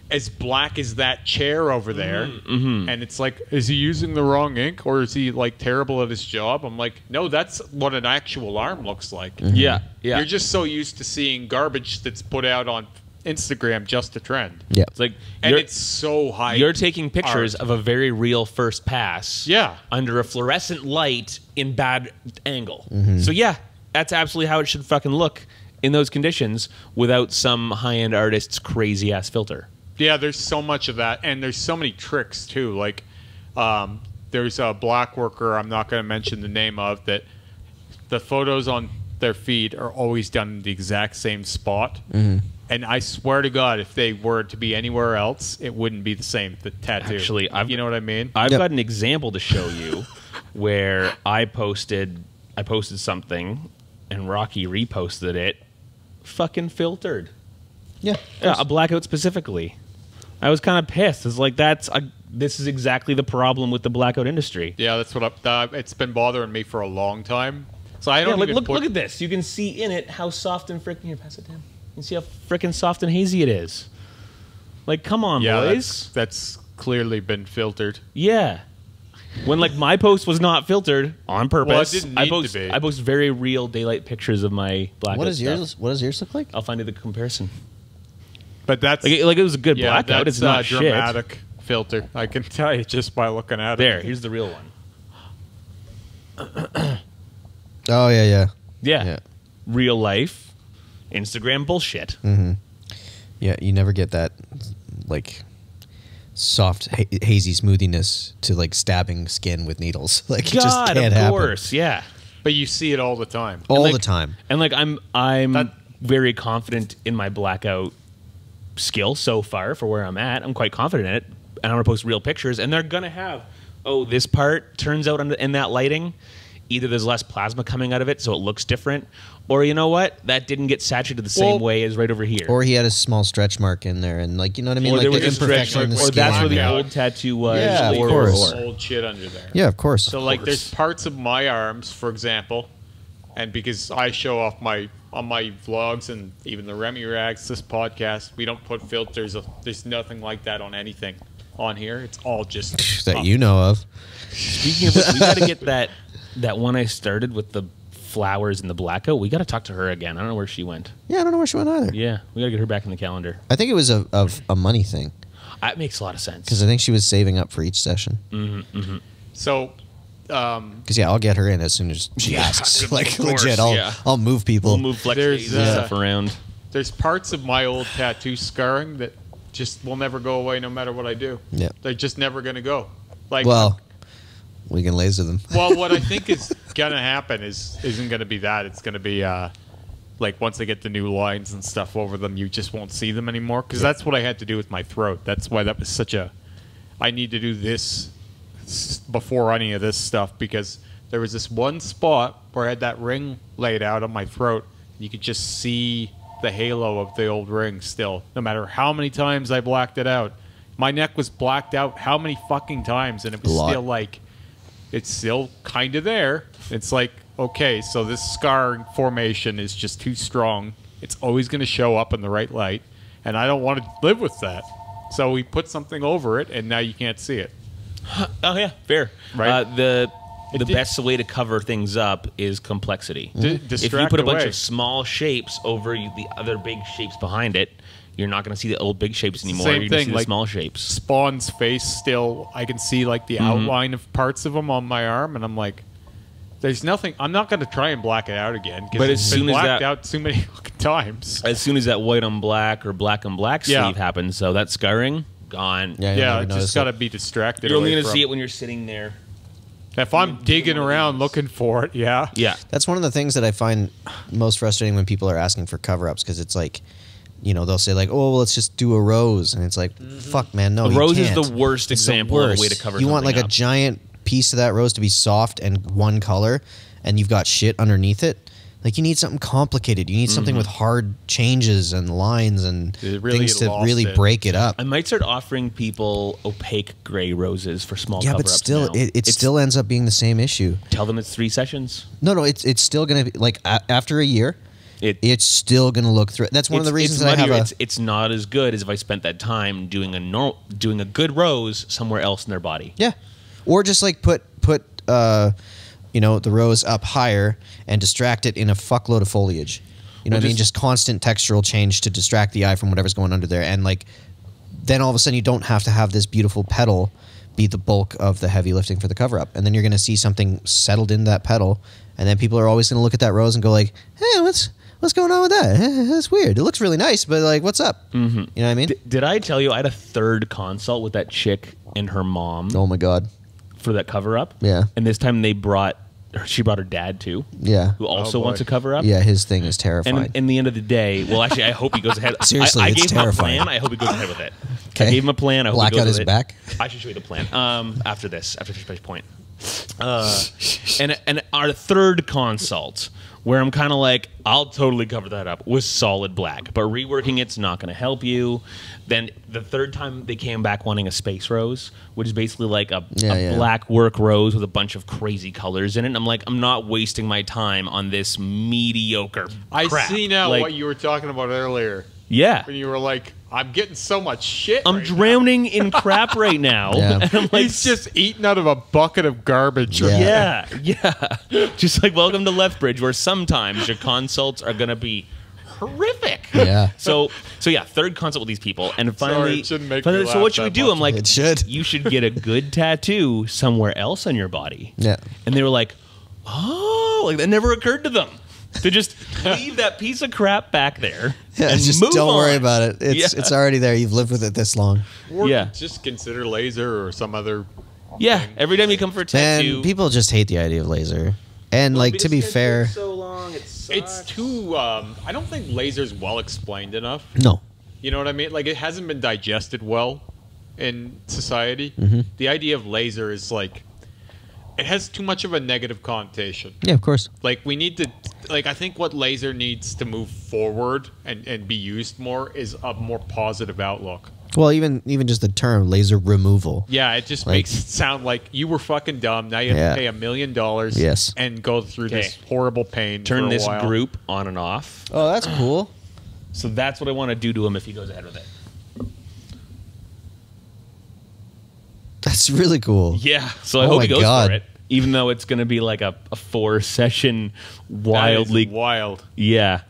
Speaker 1: as black as that chair over there. And it's like, is he using the wrong ink or is he like terrible at his job? I'm like, no, that's what an actual arm looks like.
Speaker 3: Yeah.
Speaker 1: You're just so used to seeing garbage that's put out on Instagram just to trend.
Speaker 2: Yeah.
Speaker 3: It's like,
Speaker 1: and it's so high.
Speaker 3: You're taking pictures of a very real first pass.
Speaker 1: Yeah.
Speaker 3: Under a fluorescent light in bad angle. So yeah, that's absolutely how it should fucking look in those conditions without some high-end artist's crazy ass filter.
Speaker 1: Yeah, there's so much of that, and there's so many tricks too. Like, there's a black worker I'm not going to mention the name of that. The photos on their feed are always done in the exact same spot. And I swear to God, if they were to be anywhere else, it wouldn't be the same. The tattoo.
Speaker 3: Actually,
Speaker 1: you know what I mean?
Speaker 3: I've got an example to show you where I posted something and Rocky reposted it, fucking filtered.
Speaker 2: Yeah,
Speaker 3: a blackout specifically. I was kind of pissed. It's like this is exactly the problem with the blackout industry.
Speaker 1: Yeah, that's what it's been bothering me for a long time. So I don't
Speaker 3: look at this. You can see in it how soft and freaking. Here, pass it down. You see how freaking soft and hazy it is. Like, come on, boys.
Speaker 1: That's clearly been filtered.
Speaker 3: Yeah. When like my post was not filtered on purpose.
Speaker 1: Well, it didn't need to be.
Speaker 3: I post very real daylight pictures of my blackout.
Speaker 2: What does yours look like?
Speaker 3: I'll find you the comparison.
Speaker 1: But that's
Speaker 3: like it was a good blackout.
Speaker 1: That's
Speaker 3: it's not
Speaker 1: dramatic
Speaker 3: shit.
Speaker 1: filter. I can tell you just by looking at it.
Speaker 3: There, here's the real one.
Speaker 2: Oh yeah.
Speaker 3: Real life. Instagram bullshit.
Speaker 2: Yeah, you never get that like soft hazy smoothiness to like stabbing skin with needles. Like it just can't happen.
Speaker 3: Of course, yeah.
Speaker 1: But you see it all the time.
Speaker 2: All the time.
Speaker 3: And like I'm very confident in my blackout skill so far for where I'm at. I'm quite confident in it. And I'm gonna post real pictures and they're gonna have, this part turns out in that lighting, either there's less plasma coming out of it so it looks different, or you know what? That didn't get saturated the same way as right over here.
Speaker 2: Or he had a small stretch mark in there, and like, you know what I mean?
Speaker 3: Or
Speaker 2: like
Speaker 3: there was
Speaker 2: the imperfection in the skin.
Speaker 3: or that's where the old tattoo was.
Speaker 2: Yeah, of
Speaker 1: or
Speaker 2: course.
Speaker 1: Old shit under there.
Speaker 2: Yeah, of course.
Speaker 1: So like there's parts of my arms, for example, and because I show off on my vlogs and even the Remy Rags, this podcast, we don't put filters. There's nothing like that on anything on here. It's all just
Speaker 2: that you know of.
Speaker 3: Speaking of which, we got to get that one I started with the flowers and the blackout. We got to talk to her again. I don't know where she went.
Speaker 2: Yeah, I don't know where she went either.
Speaker 3: Yeah, we got to get her back in the calendar.
Speaker 2: I think it was a money thing.
Speaker 3: That makes a lot of sense.
Speaker 2: Because I think she was saving up for each session.
Speaker 1: So,
Speaker 2: because I'll get her in as soon as she asks. Like
Speaker 3: course,
Speaker 2: legit, I'll move people.
Speaker 3: We'll move flex and stuff around.
Speaker 1: There's parts of my old tattoo scarring that just will never go away no matter what I do.
Speaker 2: Yeah,
Speaker 1: they're just never going to go. Like,
Speaker 2: well, we can laser them.
Speaker 1: Well, what I think is going to happen isn't going to be that. It's going to be like once they get the new lines and stuff over them, you just won't see them anymore. Because that's what I had to do with my throat. That's why that was such a. I need to do this before any of this stuff, because there was this one spot where I had that ring laid out on my throat. And you could just see the halo of the old ring still, no matter how many times I blacked it out. My neck was blacked out how many fucking times, and it was still like, it's still kind of there. It's like, okay, so this scar formation is just too strong. It's always going to show up in the right light, and I don't want to live with that. So we put something over it, and now you can't see it.
Speaker 3: Oh yeah, fair.
Speaker 1: Right.
Speaker 3: The best way to cover things up is complexity. If you put a bunch of small shapes over the other big shapes behind it, you're not going to see the old big shapes anymore. You're going to see the small shapes.
Speaker 1: Spawn's face still, I can see like the outline of parts of him on my arm, and I'm like, there's nothing. I'm not going to try and black it out again because it's been blacked out too many fucking times.
Speaker 3: As soon as that white on black or black on black sleeve happens, so that scarring, gone.
Speaker 1: Yeah, just got to be distracted.
Speaker 3: You're only going to see it when you're sitting there.
Speaker 1: If I'm digging around looking for it, yeah.
Speaker 2: That's one of the things that I find most frustrating when people are asking for cover-ups, because it's like, you know, they'll say like, oh, well, let's just do a rose. And it's like, fuck, man, no,
Speaker 3: a rose is the worst example of a way to cover something up.
Speaker 2: You want like a giant piece of that rose to be soft and one color, and you've got shit underneath it. Like, you need something complicated. You need something with hard changes and lines and things to really break it up.
Speaker 3: I might start offering people opaque gray roses for small cover-ups.
Speaker 2: But still, it still ends up being the same issue.
Speaker 3: Tell them it's 3 sessions.
Speaker 2: No, it's still going to be, like, after a year, it's still going to look through. That's one of the reasons that I have
Speaker 3: it's not as good as if I spent that time doing a good rose somewhere else in their body.
Speaker 2: Yeah. Or just, like, put you know, the rose up higher and distract it in a fuckload of foliage. You know what I mean? Just constant textural change to distract the eye from whatever's going under there. And, like, then all of a sudden you don't have to have this beautiful petal be the bulk of the heavy lifting for the cover-up. And then you're going to see something settled in that petal. And then people are always going to look at that rose and go like, hey, what's going on with that? That's weird. It looks really nice, but, like, what's up? You know what I mean?
Speaker 3: Did I tell you I had a third consult with that chick and her mom?
Speaker 2: Oh, my God.
Speaker 3: For that cover-up?
Speaker 2: Yeah.
Speaker 3: And this time she brought her dad too.
Speaker 2: Yeah.
Speaker 3: Who also wants a cover up.
Speaker 2: Yeah, his thing is terrifying.
Speaker 3: And in the end of the day, well, actually, I hope he goes ahead.
Speaker 2: Seriously,
Speaker 3: I
Speaker 2: it's
Speaker 3: gave
Speaker 2: terrifying.
Speaker 3: him a plan. I hope he goes ahead with it.
Speaker 2: Okay.
Speaker 3: I gave him a plan. I hope
Speaker 2: Black
Speaker 3: he goes
Speaker 2: out
Speaker 3: with
Speaker 2: his
Speaker 3: it.
Speaker 2: back.
Speaker 3: I should show you the plan after this point. And our third consult, where I'm kind of like, I'll totally cover that up, was solid black. But reworking it's not going to help you. Then the third time they came back wanting a space rose, which is basically like a black work rose with a bunch of crazy colors in it. And I'm like, I'm not wasting my time on this mediocre crap.
Speaker 1: I see now what you were talking about earlier.
Speaker 3: Yeah.
Speaker 1: When you were like, I'm getting so much shit.
Speaker 3: I'm drowning in crap right now.
Speaker 2: Yeah.
Speaker 3: And I'm like,
Speaker 1: he's just eating out of a bucket of garbage.
Speaker 3: Yeah. Just like welcome to Lethbridge, where sometimes your consults are going to be horrific.
Speaker 2: Yeah.
Speaker 3: So yeah, third consult with these people, and finally,
Speaker 1: it shouldn't make me laugh
Speaker 3: so what should we
Speaker 1: that
Speaker 3: do?
Speaker 1: much.
Speaker 3: I'm like,
Speaker 2: It should.
Speaker 3: You should get a good tattoo somewhere else on your body.
Speaker 2: Yeah.
Speaker 3: And they were like, oh, like that never occurred to them. To just leave that piece of crap back there.
Speaker 2: Yeah,
Speaker 3: and
Speaker 2: just
Speaker 3: move
Speaker 2: don't
Speaker 3: on.
Speaker 2: worry about it. It's already there. You've lived with it this long.
Speaker 1: Or
Speaker 3: Yeah.
Speaker 1: just consider laser or some other.
Speaker 3: Yeah, every time you come for a tattoo,
Speaker 2: And people just hate the idea of laser. And, like, to be fair,
Speaker 3: so long,
Speaker 1: It's too. I don't think laser's well explained enough.
Speaker 2: no.
Speaker 1: You know what I mean? Like, it hasn't been digested well in society. The idea of laser is like, it has too much of a negative connotation.
Speaker 2: Yeah, of course.
Speaker 1: Like, we need to, like, I think what laser needs to move forward and be used more is a more positive outlook.
Speaker 2: Well, even just the term laser removal.
Speaker 1: Yeah, it just
Speaker 2: Like-
Speaker 1: makes it sound like you were fucking dumb. Now you have to pay $1 million
Speaker 2: Yes.
Speaker 1: and go through this horrible pain
Speaker 3: turn
Speaker 1: for a
Speaker 3: this
Speaker 1: while.
Speaker 3: group on and off.
Speaker 2: Oh, that's cool.
Speaker 3: So that's what I want to do to him if he goes ahead with it.
Speaker 2: That's really cool.
Speaker 3: Yeah, so I
Speaker 2: Oh
Speaker 3: hope
Speaker 2: my
Speaker 3: he goes
Speaker 2: God.
Speaker 3: for it. Even though it's going to be like a 4-session wildly...
Speaker 1: That is wild.
Speaker 3: Yeah.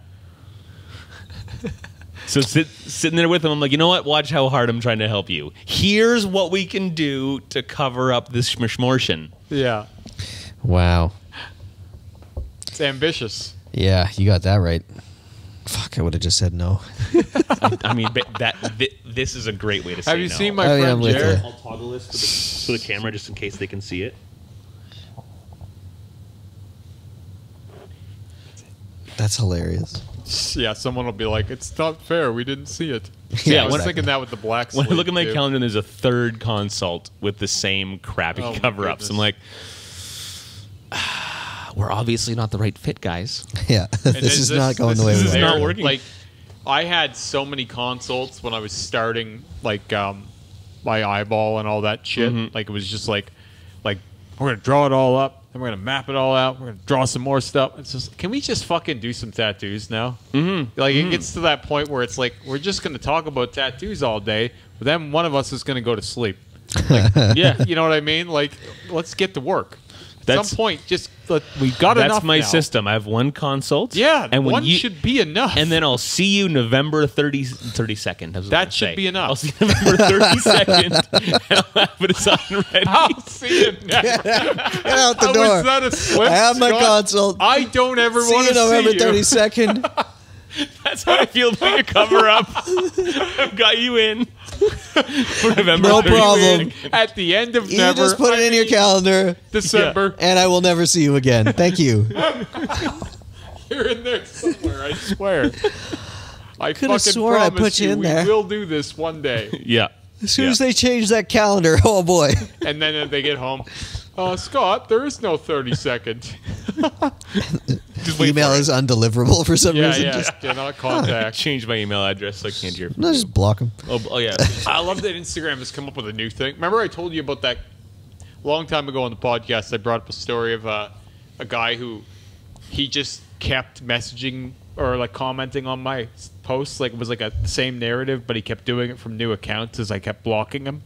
Speaker 3: So sitting there with him, I'm like, you know what? Watch how hard I'm trying to help you. Here's what we can do to cover up this schmishmortion.
Speaker 1: Yeah.
Speaker 2: Wow.
Speaker 1: It's ambitious.
Speaker 2: Yeah, you got that right. Fuck, I would have just said no.
Speaker 3: I mean, this is a great way to say
Speaker 1: Have you
Speaker 3: no.
Speaker 1: seen my
Speaker 2: Oh, yeah,
Speaker 1: friend
Speaker 2: I'm with
Speaker 1: Jared?
Speaker 2: you.
Speaker 3: I'll toggle this for the camera just in case they can see it.
Speaker 2: That's hilarious.
Speaker 1: Yeah, someone will be like, it's not fair. We didn't see it.
Speaker 3: Yeah,
Speaker 1: I was
Speaker 3: when-
Speaker 1: thinking that with the black
Speaker 3: When I
Speaker 1: sleeve,
Speaker 3: look at my
Speaker 1: too.
Speaker 3: calendar and there's a third consult with the same crappy
Speaker 1: Oh, my
Speaker 3: cover-ups, I'm like, we're obviously not the right fit, guys.
Speaker 2: Yeah,
Speaker 1: And
Speaker 2: this is not going the way
Speaker 3: this
Speaker 2: we
Speaker 3: is
Speaker 2: want.
Speaker 3: not working.
Speaker 1: Like, I had so many consults when I was starting, like, my eyeball and all that shit. Like it was just like we're gonna draw it all up, then we're gonna map it all out. We're gonna draw some more stuff. It's just, can we just fucking do some tattoos now? Like it gets to that point where it's like we're just gonna talk about tattoos all day, but then one of us is gonna go to sleep. Like, yeah, you know what I mean? Like, let's get to work. At some point, just we've got enough.
Speaker 3: That's my
Speaker 1: now.
Speaker 3: system. I have one consult.
Speaker 1: Yeah,
Speaker 3: and
Speaker 1: one should be enough.
Speaker 3: And then I'll see you November 32nd.
Speaker 1: That should be enough.
Speaker 3: I'll see you November 32nd, and I'll have it assigned ready.
Speaker 1: I'll see you never.
Speaker 2: Get out the door.
Speaker 1: Was that a slip,
Speaker 2: I have my
Speaker 1: Scott?
Speaker 2: consult.
Speaker 1: I don't ever
Speaker 2: See
Speaker 1: want
Speaker 2: you
Speaker 1: to
Speaker 2: November
Speaker 1: see you.
Speaker 2: 32nd.
Speaker 3: That's how I feel doing a cover up. I've got you in for November.
Speaker 2: No
Speaker 3: 30th.
Speaker 2: problem.
Speaker 1: At the end of
Speaker 2: You
Speaker 1: November,
Speaker 2: just put it in your calendar,
Speaker 1: December.
Speaker 2: and I will never see you again. Thank you.
Speaker 1: You're in there somewhere. I swear. I
Speaker 2: Could have
Speaker 1: fucking
Speaker 2: sworn I
Speaker 1: promise
Speaker 2: put you in there.
Speaker 1: We will do this one day.
Speaker 3: Yeah.
Speaker 2: As soon as they change that calendar, oh boy.
Speaker 1: And then they get home. Scott, there is no 32nd.
Speaker 2: Email is undeliverable for some
Speaker 1: Yeah,
Speaker 2: reason.
Speaker 1: yeah.
Speaker 2: Just,
Speaker 1: Cannot contact.
Speaker 3: Change my email address so I can't hear.
Speaker 2: no, just block them.
Speaker 3: Oh yeah.
Speaker 1: I love that Instagram has come up with a new thing. Remember I told you about that long time ago on the podcast? I brought up a story of a guy who he just kept messaging or like commenting on my posts. Like it was like the same narrative, but he kept doing it from new accounts as I kept blocking him.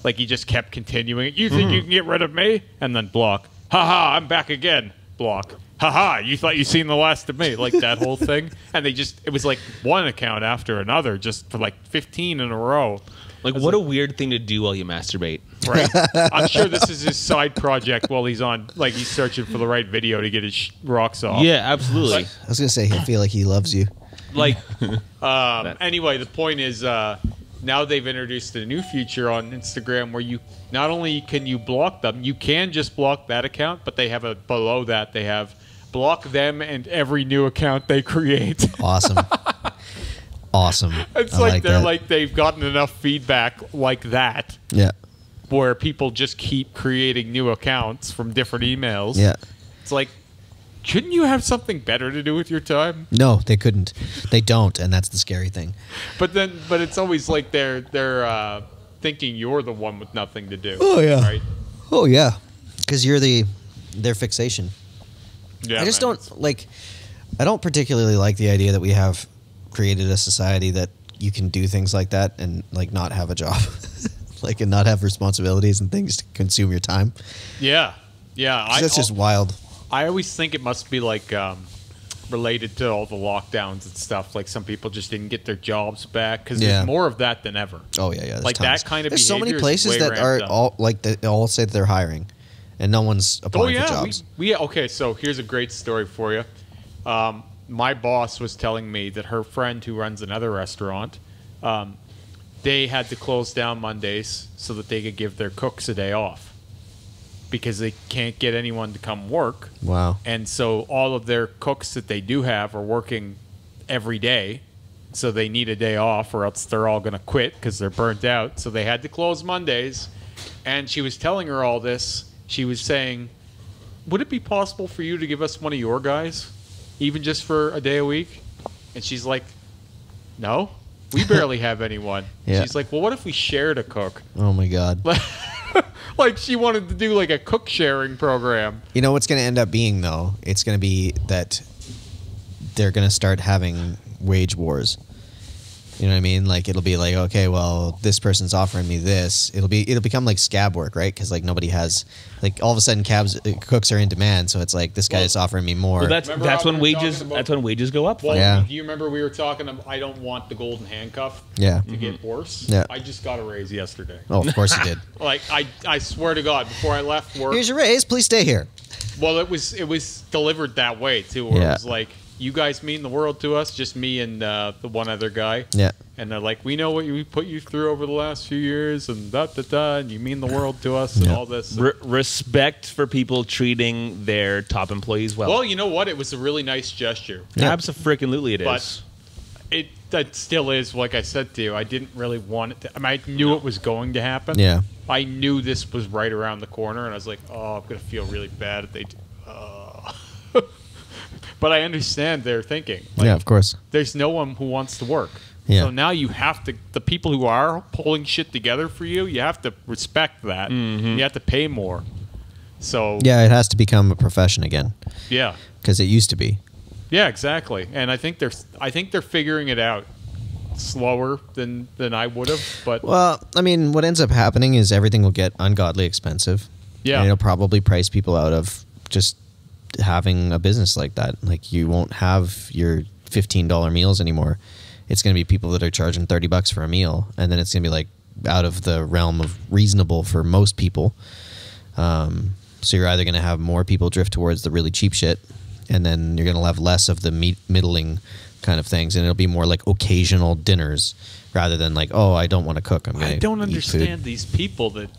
Speaker 1: Like he just kept continuing it. You think you can get rid of me? And then block. Haha, I'm back again. Block. Haha, you thought you seen the last of me. Like that whole thing. And it was like one account after another, just for like 15 in a row.
Speaker 3: Like what a weird thing to do while you masturbate.
Speaker 1: Right. I'm sure this is his side project while he's on, like he's searching for the right video to get his rocks off.
Speaker 3: Yeah, absolutely.
Speaker 2: I was going to say, he'll feel like he loves you.
Speaker 1: Like, anyway, the point is, now they've introduced a new feature on Instagram where you not only can you block them, you can just block that account, but they have below that they have block them and every new account they create.
Speaker 2: Awesome. Awesome.
Speaker 1: It's
Speaker 2: I
Speaker 1: like they're
Speaker 2: that.
Speaker 1: like they've gotten enough feedback like that
Speaker 2: Yeah.
Speaker 1: where people just keep creating new accounts from different emails.
Speaker 2: Yeah.
Speaker 1: It's like, shouldn't you have something better to do with your time?
Speaker 2: No, they couldn't. They don't, and that's the scary thing.
Speaker 1: But it's always like they're thinking you're the one with nothing to do.
Speaker 2: Oh, yeah.
Speaker 1: Right?
Speaker 2: Oh, yeah. Because you're their fixation.
Speaker 1: Yeah.
Speaker 2: I just
Speaker 1: man.
Speaker 2: I don't particularly like the idea that we have created a society that you can do things like that and like not have a job. Like and not have responsibilities and things to consume your time.
Speaker 1: Yeah. Yeah.
Speaker 2: That's just wild.
Speaker 1: I always think it must be like related to all the lockdowns and stuff. Like some people just didn't get their jobs back because
Speaker 2: Yeah.
Speaker 1: there's more of that than ever.
Speaker 2: Oh yeah, yeah. There's
Speaker 1: Like
Speaker 2: tons.
Speaker 1: that kind of
Speaker 2: There's so many
Speaker 1: behavior is
Speaker 2: places
Speaker 1: way
Speaker 2: that
Speaker 1: ramped
Speaker 2: are
Speaker 1: up.
Speaker 2: all like they all say that they're hiring, and no one's
Speaker 1: Oh
Speaker 2: applying for
Speaker 1: yeah,
Speaker 2: jobs.
Speaker 1: okay. So here's a great story for you. My boss was telling me that her friend who runs another restaurant, they had to close down Mondays so that they could give their cooks a day off because they can't get anyone to come work.
Speaker 2: Wow.
Speaker 1: And so all of their cooks that they do have are working every day. So they need a day off or else they're all going to quit because they're burnt out. So they had to close Mondays. And she was telling her all this. She was saying, would it be possible for you to give us one of your guys, even just for a day a week? And she's like, no, we barely have anyone.
Speaker 2: Yeah.
Speaker 1: She's like, well, what if we shared a cook?
Speaker 2: Oh my God.
Speaker 1: Like she wanted to do like a cook sharing program.
Speaker 2: You know what's going to end up being though? It's going to be that they're going to start having wage wars. You know what I mean? Like it'll be like, okay, well, this person's offering me this. It'll become like scab work, right? Because like nobody has, like all of a sudden cooks are in demand, so it's like this guy is offering me more.
Speaker 3: Well, that's
Speaker 1: Remember how
Speaker 3: when
Speaker 1: we were
Speaker 3: wages
Speaker 1: talking about-
Speaker 3: that's when wages go up.
Speaker 1: Well,
Speaker 2: Yeah.
Speaker 1: do you remember we were talking about, I don't want the golden handcuff
Speaker 2: Yeah.
Speaker 1: to get worse?
Speaker 2: Yeah.
Speaker 1: I just got a raise yesterday.
Speaker 2: Oh, of course you did.
Speaker 1: Like I swear to God, before I left work,
Speaker 2: Here's your raise. Please stay here.
Speaker 1: well, it was delivered that way too, where
Speaker 2: Yeah.
Speaker 1: it was like, you guys mean the world to us, just me and the one other guy.
Speaker 2: Yeah.
Speaker 1: And they're like, we know what we put you through over the last few years, and and you mean the world to us, and
Speaker 2: Yeah.
Speaker 1: all this.
Speaker 3: Respect for people treating their top employees well.
Speaker 1: Well, you know what? It was a really nice gesture.
Speaker 2: Yeah.
Speaker 3: Absolutely, it
Speaker 1: But
Speaker 3: is.
Speaker 1: that still is, like I said to you, I didn't really want it to. I mean, I knew it was going to happen.
Speaker 2: Yeah.
Speaker 1: I knew this was right around the corner, and I was like, oh, I'm going to feel really bad if they do. But I understand their thinking. Like,
Speaker 2: Yeah, of course.
Speaker 1: there's no one who wants to work.
Speaker 2: Yeah.
Speaker 1: So now you have to, the people who are pulling shit together for you, you have to respect that. You have to pay more. So
Speaker 2: Yeah, it has to become a profession again.
Speaker 1: Yeah.
Speaker 2: Because it used to be.
Speaker 1: Yeah, exactly. And I think they're figuring it out slower than I would have. But
Speaker 2: Well, I mean, what ends up happening is everything will get ungodly expensive.
Speaker 1: Yeah.
Speaker 2: And it'll probably price people out of just having a business like that. Like, you won't have your $15 meals anymore. It's going to be people that are charging $30 for a meal, and then it's going to be like out of the realm of reasonable for most people. So you're either going to have more people drift towards the really cheap shit, and then you're going to have less of the middling kind of things, and it'll be more like occasional dinners rather than like, oh, I don't want to cook.
Speaker 1: I don't understand these people that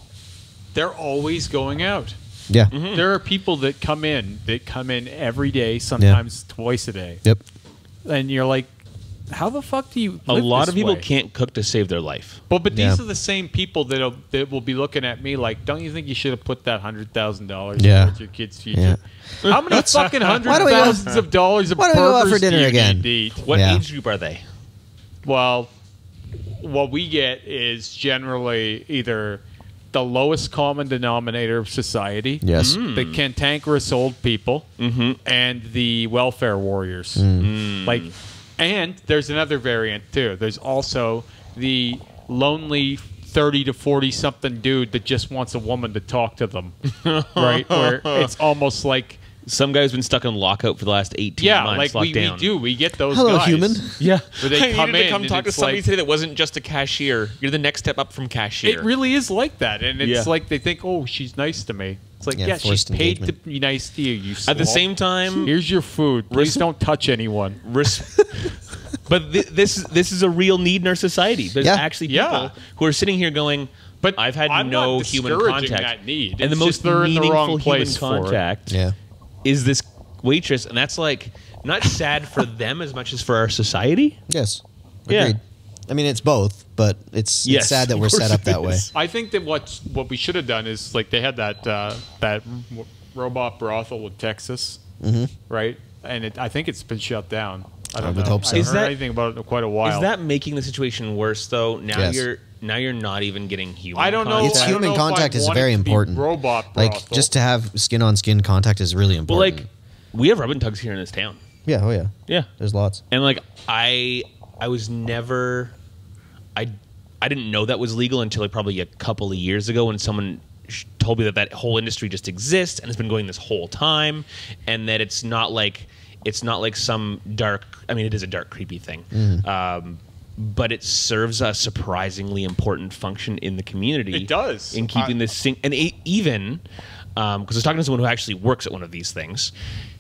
Speaker 1: they're always going out.
Speaker 2: Yeah.
Speaker 1: There are people that come in every day, sometimes twice a day.
Speaker 2: Yep.
Speaker 1: And you're like, how the fuck do you
Speaker 3: A
Speaker 1: live
Speaker 3: lot
Speaker 1: this
Speaker 3: of people
Speaker 1: way?
Speaker 3: can't cook to save their life.
Speaker 1: But
Speaker 2: Yeah.
Speaker 1: these are the same people that will be looking at me like, don't you think you should have put that $100,000
Speaker 2: Yeah.
Speaker 1: towards your kid's future?
Speaker 2: Yeah.
Speaker 1: How many fucking hundred
Speaker 2: Why don't we go-
Speaker 1: thousands of dollars of
Speaker 2: why don't we go out
Speaker 1: burgers
Speaker 2: for dinner
Speaker 1: do you
Speaker 2: again?
Speaker 1: need to eat?
Speaker 3: What
Speaker 2: Yeah.
Speaker 3: age group are they?
Speaker 1: Well, what we get is generally either the lowest common denominator of society,
Speaker 2: Yes.
Speaker 1: the cantankerous old people, and the welfare warriors. Like, and there's another variant too. There's also the lonely 30 to 40 something dude that just wants a woman to talk to them, right? Where it's almost like,
Speaker 3: Some guy's been stuck in lockout for the last 18
Speaker 1: yeah,
Speaker 3: months.
Speaker 1: like
Speaker 3: locked down.
Speaker 1: we get those
Speaker 2: Hello,
Speaker 1: guys.
Speaker 2: human.
Speaker 3: Yeah.
Speaker 1: Where they
Speaker 3: I
Speaker 1: come
Speaker 3: needed
Speaker 1: in
Speaker 3: to come
Speaker 1: and
Speaker 3: talk to
Speaker 1: it's
Speaker 3: somebody
Speaker 1: like-
Speaker 3: today that wasn't just a cashier. You're the next step up from cashier.
Speaker 1: It really is like that, and it's
Speaker 3: Yeah.
Speaker 1: like they think, "Oh, she's nice to me." It's like,
Speaker 2: Yeah,
Speaker 1: yeah, she's
Speaker 2: forced
Speaker 1: paid
Speaker 2: engagement.
Speaker 1: to be nice to you. You
Speaker 3: At the
Speaker 1: slob.
Speaker 3: same time,
Speaker 1: Here's your food. Please don't touch anyone.
Speaker 3: but this is a real need in our society. There's
Speaker 2: Yeah.
Speaker 3: actually people
Speaker 1: Yeah.
Speaker 3: who are sitting here going,
Speaker 1: But
Speaker 3: I've had
Speaker 1: I'm
Speaker 3: no
Speaker 1: not
Speaker 3: human
Speaker 1: discouraging
Speaker 3: contact.
Speaker 1: that need.
Speaker 3: And the
Speaker 1: It's
Speaker 3: most
Speaker 1: just they're in the
Speaker 3: meaningful
Speaker 1: wrong
Speaker 3: human
Speaker 1: place for it.
Speaker 3: contact
Speaker 2: Yeah.
Speaker 3: is this waitress. And that's like not sad for them as much as for our society.
Speaker 2: Yes.
Speaker 3: Yeah.
Speaker 2: Agreed. I mean, it's both, but it's
Speaker 3: Yes,
Speaker 2: sad that
Speaker 3: of
Speaker 2: we're set
Speaker 3: course
Speaker 2: up
Speaker 3: it
Speaker 2: that way.
Speaker 3: is.
Speaker 1: I think that what we should have done is like they had that robot brothel with Texas, right? And I think it's been shut down. I don't
Speaker 2: would
Speaker 1: know.
Speaker 2: hope so.
Speaker 1: I
Speaker 3: Is
Speaker 1: haven't heard
Speaker 3: that-
Speaker 1: anything about it in quite a while.
Speaker 3: Is that making the situation worse though? Now
Speaker 2: Yes.
Speaker 3: you're not even getting human.
Speaker 1: I don't know.
Speaker 3: contact.
Speaker 2: It's
Speaker 1: I don't
Speaker 2: human
Speaker 1: know if I
Speaker 2: contact is
Speaker 1: want it
Speaker 2: very
Speaker 1: to be
Speaker 2: important.
Speaker 1: Robot
Speaker 2: Like,
Speaker 1: brothel.
Speaker 2: just to have skin-on-skin contact is really
Speaker 3: Well,
Speaker 2: important.
Speaker 3: like we have rub and tugs here in this town.
Speaker 2: Yeah, oh yeah.
Speaker 3: Yeah.
Speaker 2: There's lots.
Speaker 3: And like I was never I didn't know that was legal until like probably a couple of years ago when someone told me that whole industry just exists and has been going this whole time, and that it's not like some dark. I mean, it is a dark, creepy thing, but it serves a surprisingly important function in the community.
Speaker 1: It does.
Speaker 3: in keeping this thing, and even because I was talking to someone who actually works at one of these things,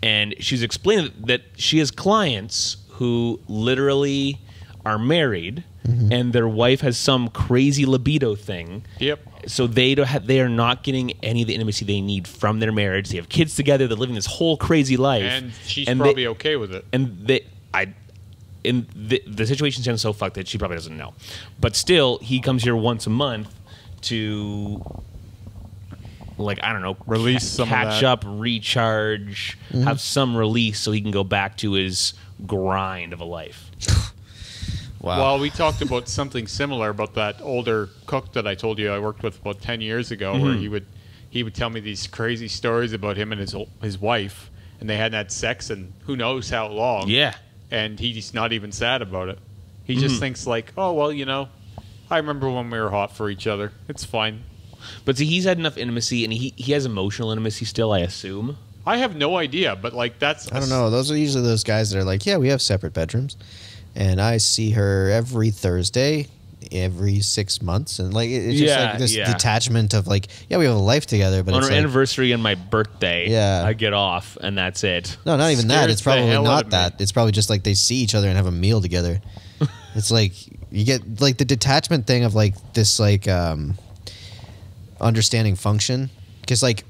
Speaker 3: and she was explaining that she has clients who literally are married and their wife has some crazy libido thing.
Speaker 1: Yep.
Speaker 3: So they are not getting any of the intimacy they need from their marriage. They have kids together. They're living this whole crazy life,
Speaker 1: And she's
Speaker 3: they-
Speaker 1: probably okay with it.
Speaker 3: and the situation sounds so fucked that she probably doesn't know. But still, he comes here once a month to, like, I don't know,
Speaker 1: Release some of
Speaker 3: catch
Speaker 1: that.
Speaker 3: up, recharge, have some release so he can go back to his grind of a life.
Speaker 2: Wow.
Speaker 1: Well, we talked about something similar about that older cook that I told you I worked with about 10 years ago, where he would tell me these crazy stories about him and his wife, and they hadn't had sex in who knows how long.
Speaker 3: Yeah.
Speaker 1: And he's not even sad about it. He just thinks like, oh, well, I remember when we were hot for each other. It's fine.
Speaker 3: But see, he's had enough intimacy, and he has emotional intimacy still, I assume.
Speaker 1: I have no idea, but like that's...
Speaker 2: I don't know. Those are usually those guys that are like, yeah, we have separate bedrooms. And I see her every Thursday, every 6 months. And like, it's just like this detachment of like, yeah, we have a life together. But
Speaker 3: On
Speaker 2: it's
Speaker 3: our
Speaker 2: like,
Speaker 3: anniversary and my birthday,
Speaker 2: Yeah.
Speaker 3: I get off, and that's it.
Speaker 2: no, not even that.
Speaker 1: Scares
Speaker 2: It's
Speaker 1: the
Speaker 2: probably
Speaker 1: hell out
Speaker 2: not
Speaker 1: of me.
Speaker 2: that. It's probably just like they see each other and have a meal together. It's like, you get like the detachment thing of like this like understanding function. Because like,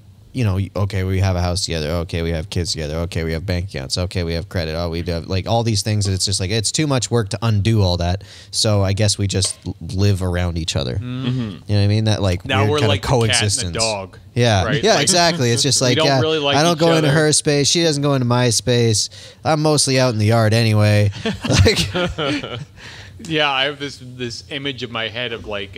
Speaker 2: okay, we have a house together. Okay, we have kids together. Okay, we have bank accounts. Okay, we have credit. Oh, we have like all these things. And it's just like, it's too much work to undo all that. So I guess we just live around each other. You know what I mean? That like
Speaker 1: Now
Speaker 2: weird
Speaker 1: we're
Speaker 2: kind
Speaker 1: like
Speaker 2: of
Speaker 1: the cat and
Speaker 2: coexistence.
Speaker 1: the dog.
Speaker 2: Yeah,
Speaker 1: right?
Speaker 2: yeah,
Speaker 1: Like,
Speaker 2: exactly. It's just
Speaker 1: we
Speaker 2: like,
Speaker 1: don't
Speaker 2: yeah,
Speaker 1: really like
Speaker 2: I don't
Speaker 1: each
Speaker 2: go into
Speaker 1: other.
Speaker 2: her space. She doesn't go into my space. I'm mostly out in the yard anyway. Like,
Speaker 1: Yeah, I have this image in my head of like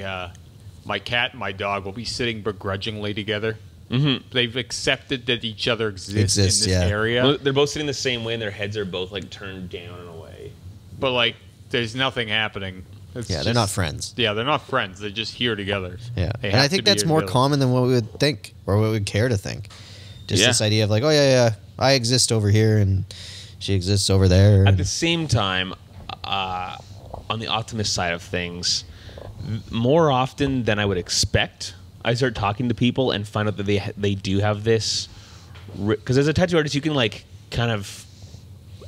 Speaker 1: my cat and my dog will be sitting begrudgingly together. Mm-hmm. They've accepted that each other exists in this area.
Speaker 3: Well, they're both sitting the same way, and their heads are both like turned down and away.
Speaker 1: But like, there's nothing happening.
Speaker 2: They're not friends.
Speaker 1: Yeah, they're not friends. They're just here together.
Speaker 2: Yeah, and I think that's more common than what we would think or what we would care to think. Just this idea of like, oh yeah, I exist over here and she exists over there.
Speaker 3: At the same time, on the optimist side of things, more often than I would expect, I start talking to people and find out that they do have this. Because as a tattoo artist, you can like kind of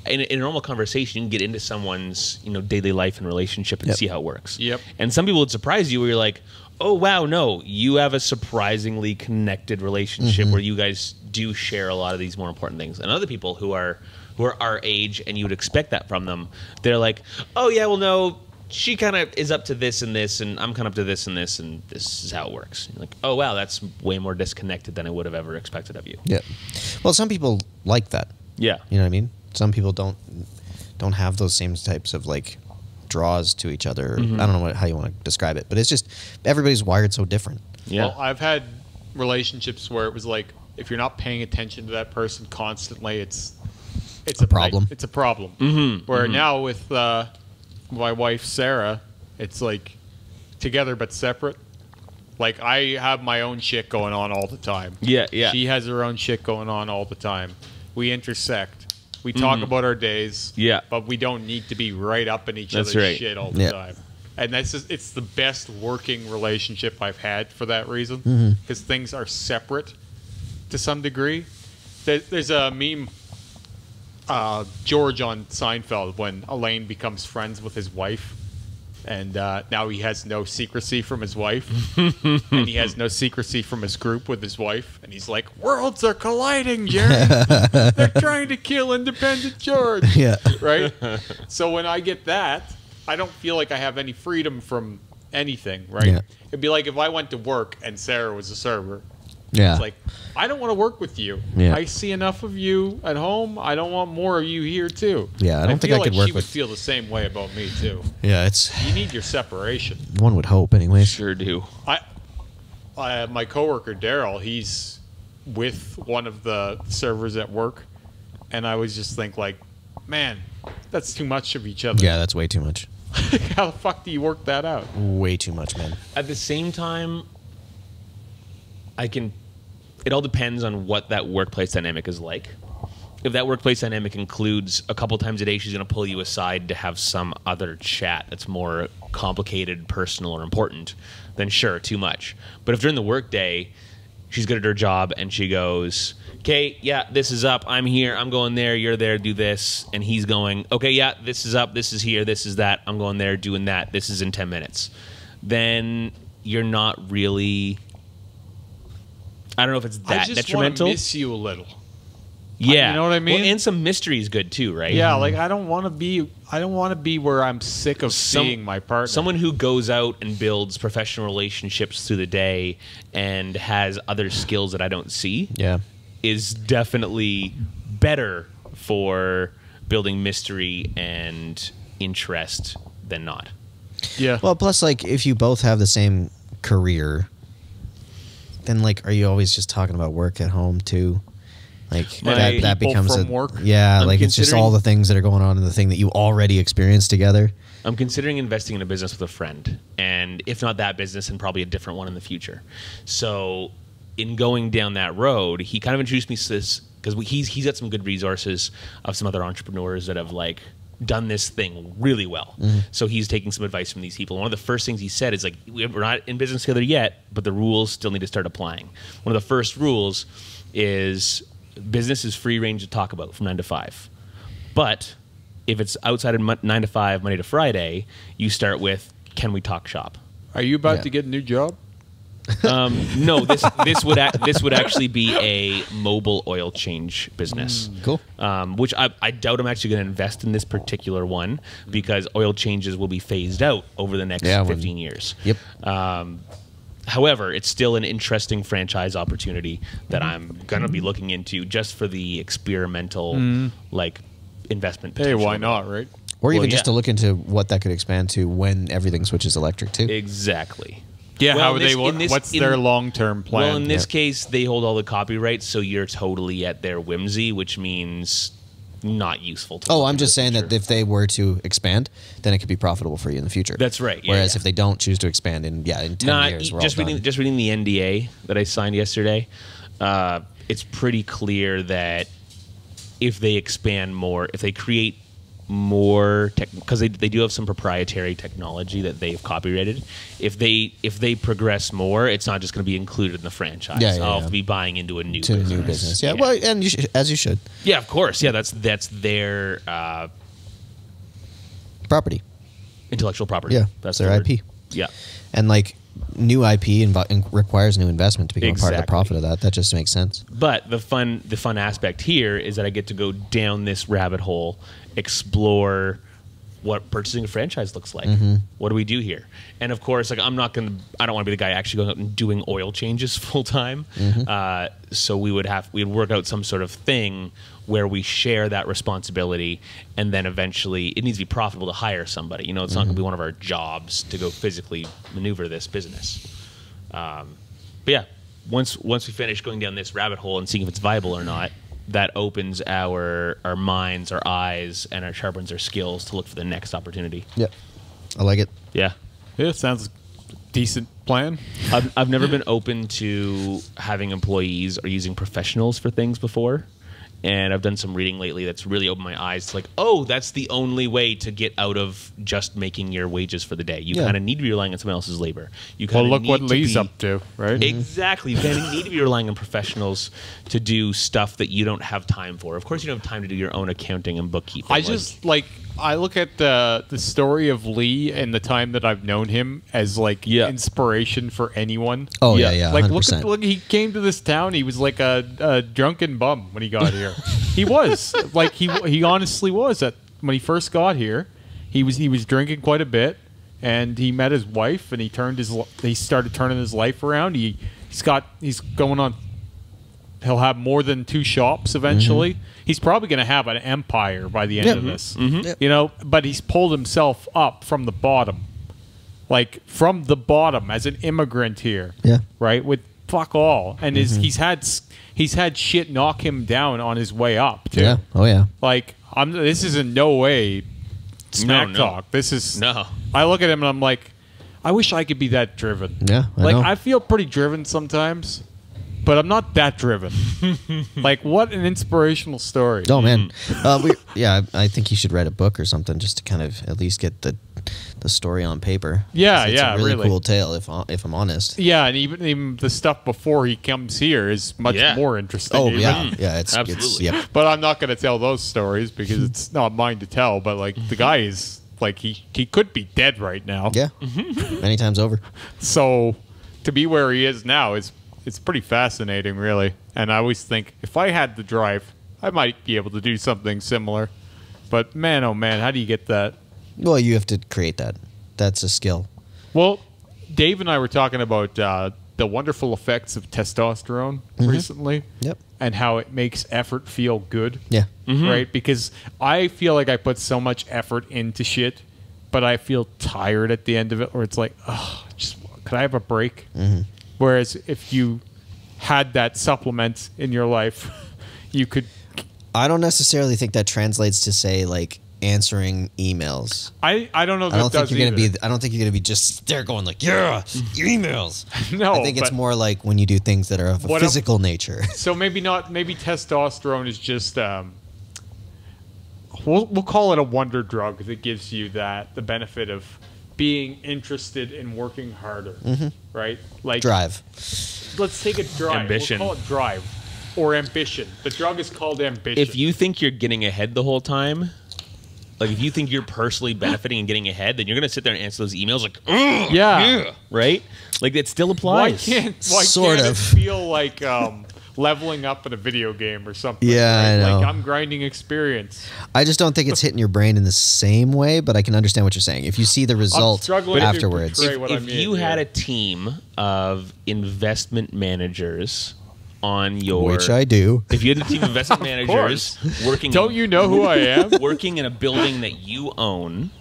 Speaker 3: in a normal conversation, you can get into someone's daily life and relationship and see how it works.
Speaker 1: Yep.
Speaker 3: And some people would surprise you where you're like, oh wow, no, you have a surprisingly connected relationship where you guys do share a lot of these more important things. And other people who are our age and you would expect that from them, they're like, oh yeah, well no, she kind of is up to this and this, and I'm kind of up to this and this, and this is how it works. You're like, oh wow, that's way more disconnected than I would have ever expected of you.
Speaker 2: Yeah. Well, some people like that.
Speaker 3: Yeah.
Speaker 2: You know what I mean? Some people don't have those same types of like draws to each other. I don't know how you want to describe it, but it's just everybody's wired so different.
Speaker 3: Yeah.
Speaker 1: Well, I've had relationships where it was like, if you're not paying attention to that person constantly, it's a
Speaker 2: problem.
Speaker 1: It's a problem. Where now with my wife Sarah, it's like together but separate. Like I have my own shit going on all the time.
Speaker 3: Yeah.
Speaker 1: She has her own shit going on all the time. We intersect. We talk about our days.
Speaker 3: Yeah.
Speaker 1: But we don't need to be right up in each other's shit all the time. And it's the best working relationship I've had for that reason. Because things are separate to some degree. There's a meme, George on Seinfeld, when Elaine becomes friends with his wife. And now he has no secrecy from his wife. And he has no secrecy from his group with his wife. And he's like, worlds are colliding, Jerry. They're trying to kill independent George.
Speaker 2: Yeah.
Speaker 1: Right? So when I get that, I don't feel like I have any freedom from anything, right?
Speaker 2: Yeah.
Speaker 1: It'd be like if I went to work and Sarah was a server.
Speaker 2: Yeah.
Speaker 1: It's like, I don't want to work with you.
Speaker 2: Yeah.
Speaker 1: I see enough of you at home. I don't want more of you here, too.
Speaker 2: Yeah, I don't think I could
Speaker 1: feel like
Speaker 2: work
Speaker 1: she would
Speaker 2: with...
Speaker 1: feel the same way about me, too.
Speaker 2: Yeah, it's...
Speaker 1: You need your separation.
Speaker 2: One would hope, anyways.
Speaker 3: Sure do.
Speaker 1: My coworker, Daryl, he's with one of the servers at work. And I always just think, like, man, that's too much of each other.
Speaker 2: Yeah, that's way too much.
Speaker 1: How the fuck do you work that out?
Speaker 2: Way too much, man.
Speaker 3: At the same time, it all depends on what that workplace dynamic is like. If that workplace dynamic includes a couple times a day she's going to pull you aside to have some other chat that's more complicated, personal, or important, then sure, too much. But if during the workday she's good at her job and she goes, okay, yeah, this is up, I'm here, I'm going there, you're there, do this, and he's going, okay, yeah, this is up, this is here, this is that, I'm going there, doing that, this is in 10 minutes, then you're not really... I don't know if it's that detrimental. I just want to
Speaker 1: miss you a little.
Speaker 3: Yeah,
Speaker 1: you know what I mean.
Speaker 3: Well, and some mystery is good too, right?
Speaker 1: Yeah, like I don't want to be where I'm sick of seeing my partner.
Speaker 3: Someone who goes out and builds professional relationships through the day and has other skills that I don't see.
Speaker 2: Yeah,
Speaker 3: is definitely better for building mystery and interest than not.
Speaker 1: Yeah.
Speaker 2: Well, plus, like, if you both have the same career, then, like, are you always just talking about work at home, too? Like, that becomes
Speaker 1: from work?
Speaker 2: Yeah, like, it's just all the things that are going on in the thing that you already experienced together.
Speaker 3: I'm considering investing in a business with a friend. And if not that business, then probably a different one in the future. So, in going down that road, he kind of introduced me to this, because he's got some good resources of some other entrepreneurs that have, like, done this thing really well. So he's taking some advice from these people. And one of the first things he said is, like, we're not in business together yet, but the rules still need to start applying. One of the first rules is business is free range to talk about from 9 to 5. But if it's outside of 9 to 5, Monday to Friday, you start with, can we talk shop?
Speaker 1: Are you about to get a new job?
Speaker 3: No, this would actually be a mobile oil change business.
Speaker 2: Cool.
Speaker 3: Which I doubt I'm actually going to invest in this particular one, because oil changes will be phased out over the next 15 years.
Speaker 2: Yep.
Speaker 3: However, it's still an interesting franchise opportunity that I'm going to be looking into just for the experimental like investment potential.
Speaker 1: Hey, why not, right?
Speaker 2: Or even just to look into what that could expand to when everything switches electric too.
Speaker 3: Exactly.
Speaker 1: Yeah, what's their long-term plan?
Speaker 3: Well, in this case, they hold all the copyrights, so you're totally at their whimsy, which means not useful to
Speaker 2: I'm just saying that if they were to expand, then it could be profitable for you in the future.
Speaker 3: That's right.
Speaker 2: Whereas if they don't choose to expand in 10 years, we're
Speaker 3: just
Speaker 2: all
Speaker 3: reading
Speaker 2: done.
Speaker 3: just reading the NDA that I signed yesterday, it's pretty clear that if they expand more, if they create more tech, because they do have some proprietary technology that they've copyrighted. If they progress more, it's not just going to be included in the franchise. I'll have to be buying into a new business.
Speaker 2: Yeah, well, and as you should.
Speaker 3: Yeah, of course. Yeah, that's their
Speaker 2: property,
Speaker 3: intellectual property.
Speaker 2: Yeah,
Speaker 3: that's
Speaker 2: their IP.
Speaker 3: Yeah,
Speaker 2: and like new IP requires new investment to become part of the profit of that. That just makes sense.
Speaker 3: But the fun aspect here is that I get to go down this rabbit hole, explore what purchasing a franchise looks like. What do we do here? And of course, like I don't want to be the guy actually going out and doing oil changes full time. So we'd work out some sort of thing where we share that responsibility, and then eventually it needs to be profitable to hire somebody. You know, it's not going to be one of our jobs to go physically maneuver this business. But yeah, once we finish going down this rabbit hole and seeing if it's viable or not, that opens our minds, our eyes, and our sharpens our skills to look for the next opportunity.
Speaker 2: Yep, I like it.
Speaker 3: Yeah,
Speaker 1: sounds decent plan.
Speaker 3: I've never been open to having employees or using professionals for things before. And I've done some reading lately that's really opened my eyes to like, oh, that's the only way to get out of just making your wages for the day. You kind of need to be relying on someone else's labor.
Speaker 1: Look what Lee's up to, right?
Speaker 3: Exactly. You kind of need to be relying on professionals to do stuff that you don't have time for. Of course, you don't have time to do your own accounting and bookkeeping.
Speaker 1: I look at the story of Lee and the time that I've known him as inspiration for anyone.
Speaker 2: Oh yeah.
Speaker 1: Like
Speaker 2: 100%.
Speaker 1: look, he came to this town. He was like a drunken bum when he got here. He was like he honestly was when he first got here. He was drinking quite a bit, and he met his wife, and he started turning his life around. He's going on. He'll have more than 2 shops eventually. He's probably going to have an empire by the end of this. You know, but he's pulled himself up from the bottom. Like from the bottom as an immigrant here.
Speaker 2: Yeah.
Speaker 1: Right? With fuck all. And he's had shit knock him down on his way up too.
Speaker 2: Yeah. Oh yeah.
Speaker 1: Like this is in no way smack talk. This is I look at him and I'm like, I wish I could be that driven.
Speaker 2: Yeah.
Speaker 1: I feel pretty driven sometimes. But I'm not that driven. Like, what an inspirational story.
Speaker 2: Oh, man. I think you should write a book or something just to kind of at least get the story on paper.
Speaker 1: Yeah,
Speaker 2: it's a really
Speaker 1: really
Speaker 2: cool tale, if I'm honest.
Speaker 1: Yeah, and even the stuff before he comes here is much more interesting.
Speaker 2: Oh,
Speaker 1: even.
Speaker 2: yeah. It's
Speaker 3: absolutely.
Speaker 2: Yep.
Speaker 1: But I'm not going to tell those stories because it's not mine to tell. But, like, the guy is, like, he could be dead right now.
Speaker 2: Yeah. Many times over.
Speaker 1: So, to be where he is now is... It's pretty fascinating, really. And I always think, if I had the drive, I might be able to do something similar. But man, oh man, how do you get that?
Speaker 2: Well, you have to create that. That's a skill.
Speaker 1: Well, Dave and I were talking about the wonderful effects of testosterone recently.
Speaker 2: Yep.
Speaker 1: And how it makes effort feel good.
Speaker 2: Yeah.
Speaker 1: Right? Because I feel like I put so much effort into shit, but I feel tired at the end of it, where it's like, oh, could I have a break? Whereas if you had that supplement in your life, you could...
Speaker 2: I don't necessarily think that translates to, say, like, answering emails.
Speaker 1: I don't know if that does either.
Speaker 2: I don't think you're going to be just there going like, yeah, your emails.
Speaker 1: No,
Speaker 2: I think it's more like when you do things that are of a physical nature.
Speaker 1: So maybe testosterone is just... we'll call it a wonder drug that gives you the benefit of being interested in working harder, right? Like
Speaker 2: drive.
Speaker 1: Let's take a drive.
Speaker 3: Ambition.
Speaker 1: We'll call it drive or ambition. The drug is called ambition.
Speaker 3: If you think you're getting ahead the whole time, like if you think you're personally benefiting and getting ahead, then you're going to sit there and answer those emails like, yeah, right? Like it still applies.
Speaker 1: Why can't it feel like leveling up in a video game or something?
Speaker 2: Yeah,
Speaker 1: right?
Speaker 2: I know.
Speaker 1: Like I'm grinding experience.
Speaker 2: I just don't think it's hitting your brain in the same way, but I can understand what you're saying. If you see the result afterwards.
Speaker 3: If you had a team of investment managers on your...
Speaker 2: Which I do.
Speaker 3: If you had a team of investment managers working...
Speaker 1: Don't you know who I am?
Speaker 3: Working in a building that you own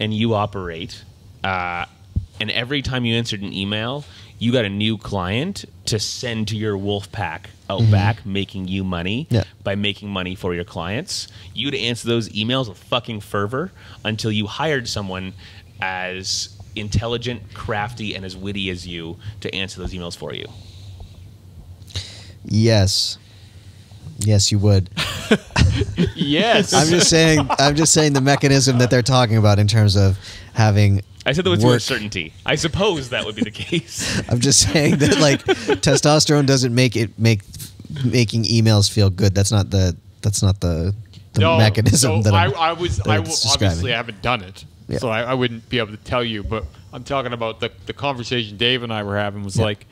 Speaker 3: and you operate, and every time you answered an email, you got a new client to send to your wolf pack out back, making you money by making money for your clients. You'd answer those emails with fucking fervor until you hired someone as intelligent, crafty, and as witty as you to answer those emails for you.
Speaker 2: Yes, you would.
Speaker 1: Yes.
Speaker 2: I'm just saying the mechanism that they're talking about in terms of having.
Speaker 3: I said that with more certainty. I suppose that would be the case.
Speaker 2: I'm just saying that like testosterone doesn't making emails feel good. That's not the mechanism that
Speaker 1: I obviously haven't done it, so I wouldn't be able to tell you. But I'm talking about the conversation Dave and I were having was like,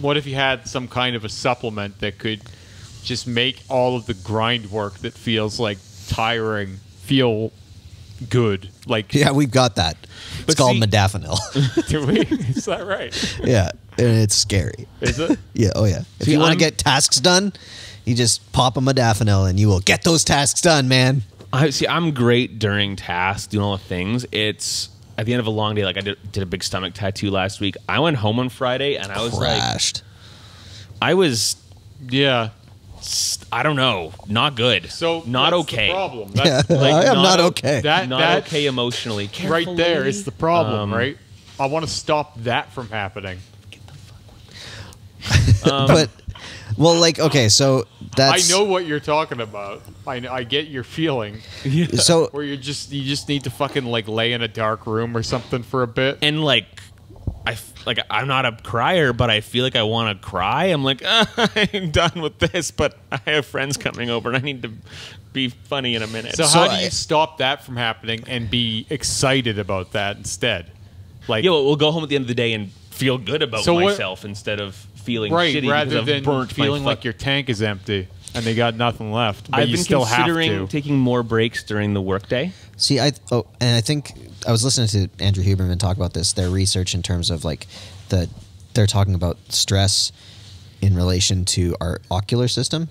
Speaker 1: what if you had some kind of a supplement that could just make all of the grind work that feels like tiring feel good? Like,
Speaker 2: yeah, we've got that. It's called modafinil.
Speaker 1: Do we? Is that right?
Speaker 2: Yeah, and it's scary.
Speaker 1: Is it?
Speaker 2: Yeah. Oh yeah. If you want to get tasks done, you just pop a modafinil and you will get those tasks done, man.
Speaker 3: I'm great during tasks, doing all the things. It's at the end of a long day. Like I did a big stomach tattoo last week. I went home on Friday and I was
Speaker 2: crashed.
Speaker 3: I don't know, not good.
Speaker 1: So
Speaker 3: not okay.
Speaker 1: The problem.
Speaker 2: That's, I am not okay.
Speaker 3: Not okay emotionally. Careful,
Speaker 1: right there
Speaker 3: lady.
Speaker 1: is the problem, right? I want to stop that from happening.
Speaker 3: Get the fuck with me.
Speaker 2: But well, like okay, so that's.
Speaker 1: I know what you're talking about. I get your feeling.
Speaker 3: Yeah.
Speaker 2: So
Speaker 1: where you just need to fucking like lay in a dark room or something for a bit
Speaker 3: and like. I'm not a crier, but I feel like I want to cry. I'm like, I'm done with this, but I have friends coming over and I need to be funny in a minute.
Speaker 1: So how do you stop that from happening and be excited about that instead? Like,
Speaker 3: we'll go home at the end of the day and feel good about myself instead of feeling shitty
Speaker 1: rather
Speaker 3: because I've
Speaker 1: than
Speaker 3: burnt
Speaker 1: feeling like your tank is empty and they got nothing left. But
Speaker 3: I've
Speaker 1: you
Speaker 3: been
Speaker 1: still
Speaker 3: considering
Speaker 1: have to.
Speaker 3: taking more breaks during the workday.
Speaker 2: See, and I think I was listening to Andrew Huberman talk about this. Their research in terms of like they're talking about stress in relation to our ocular system.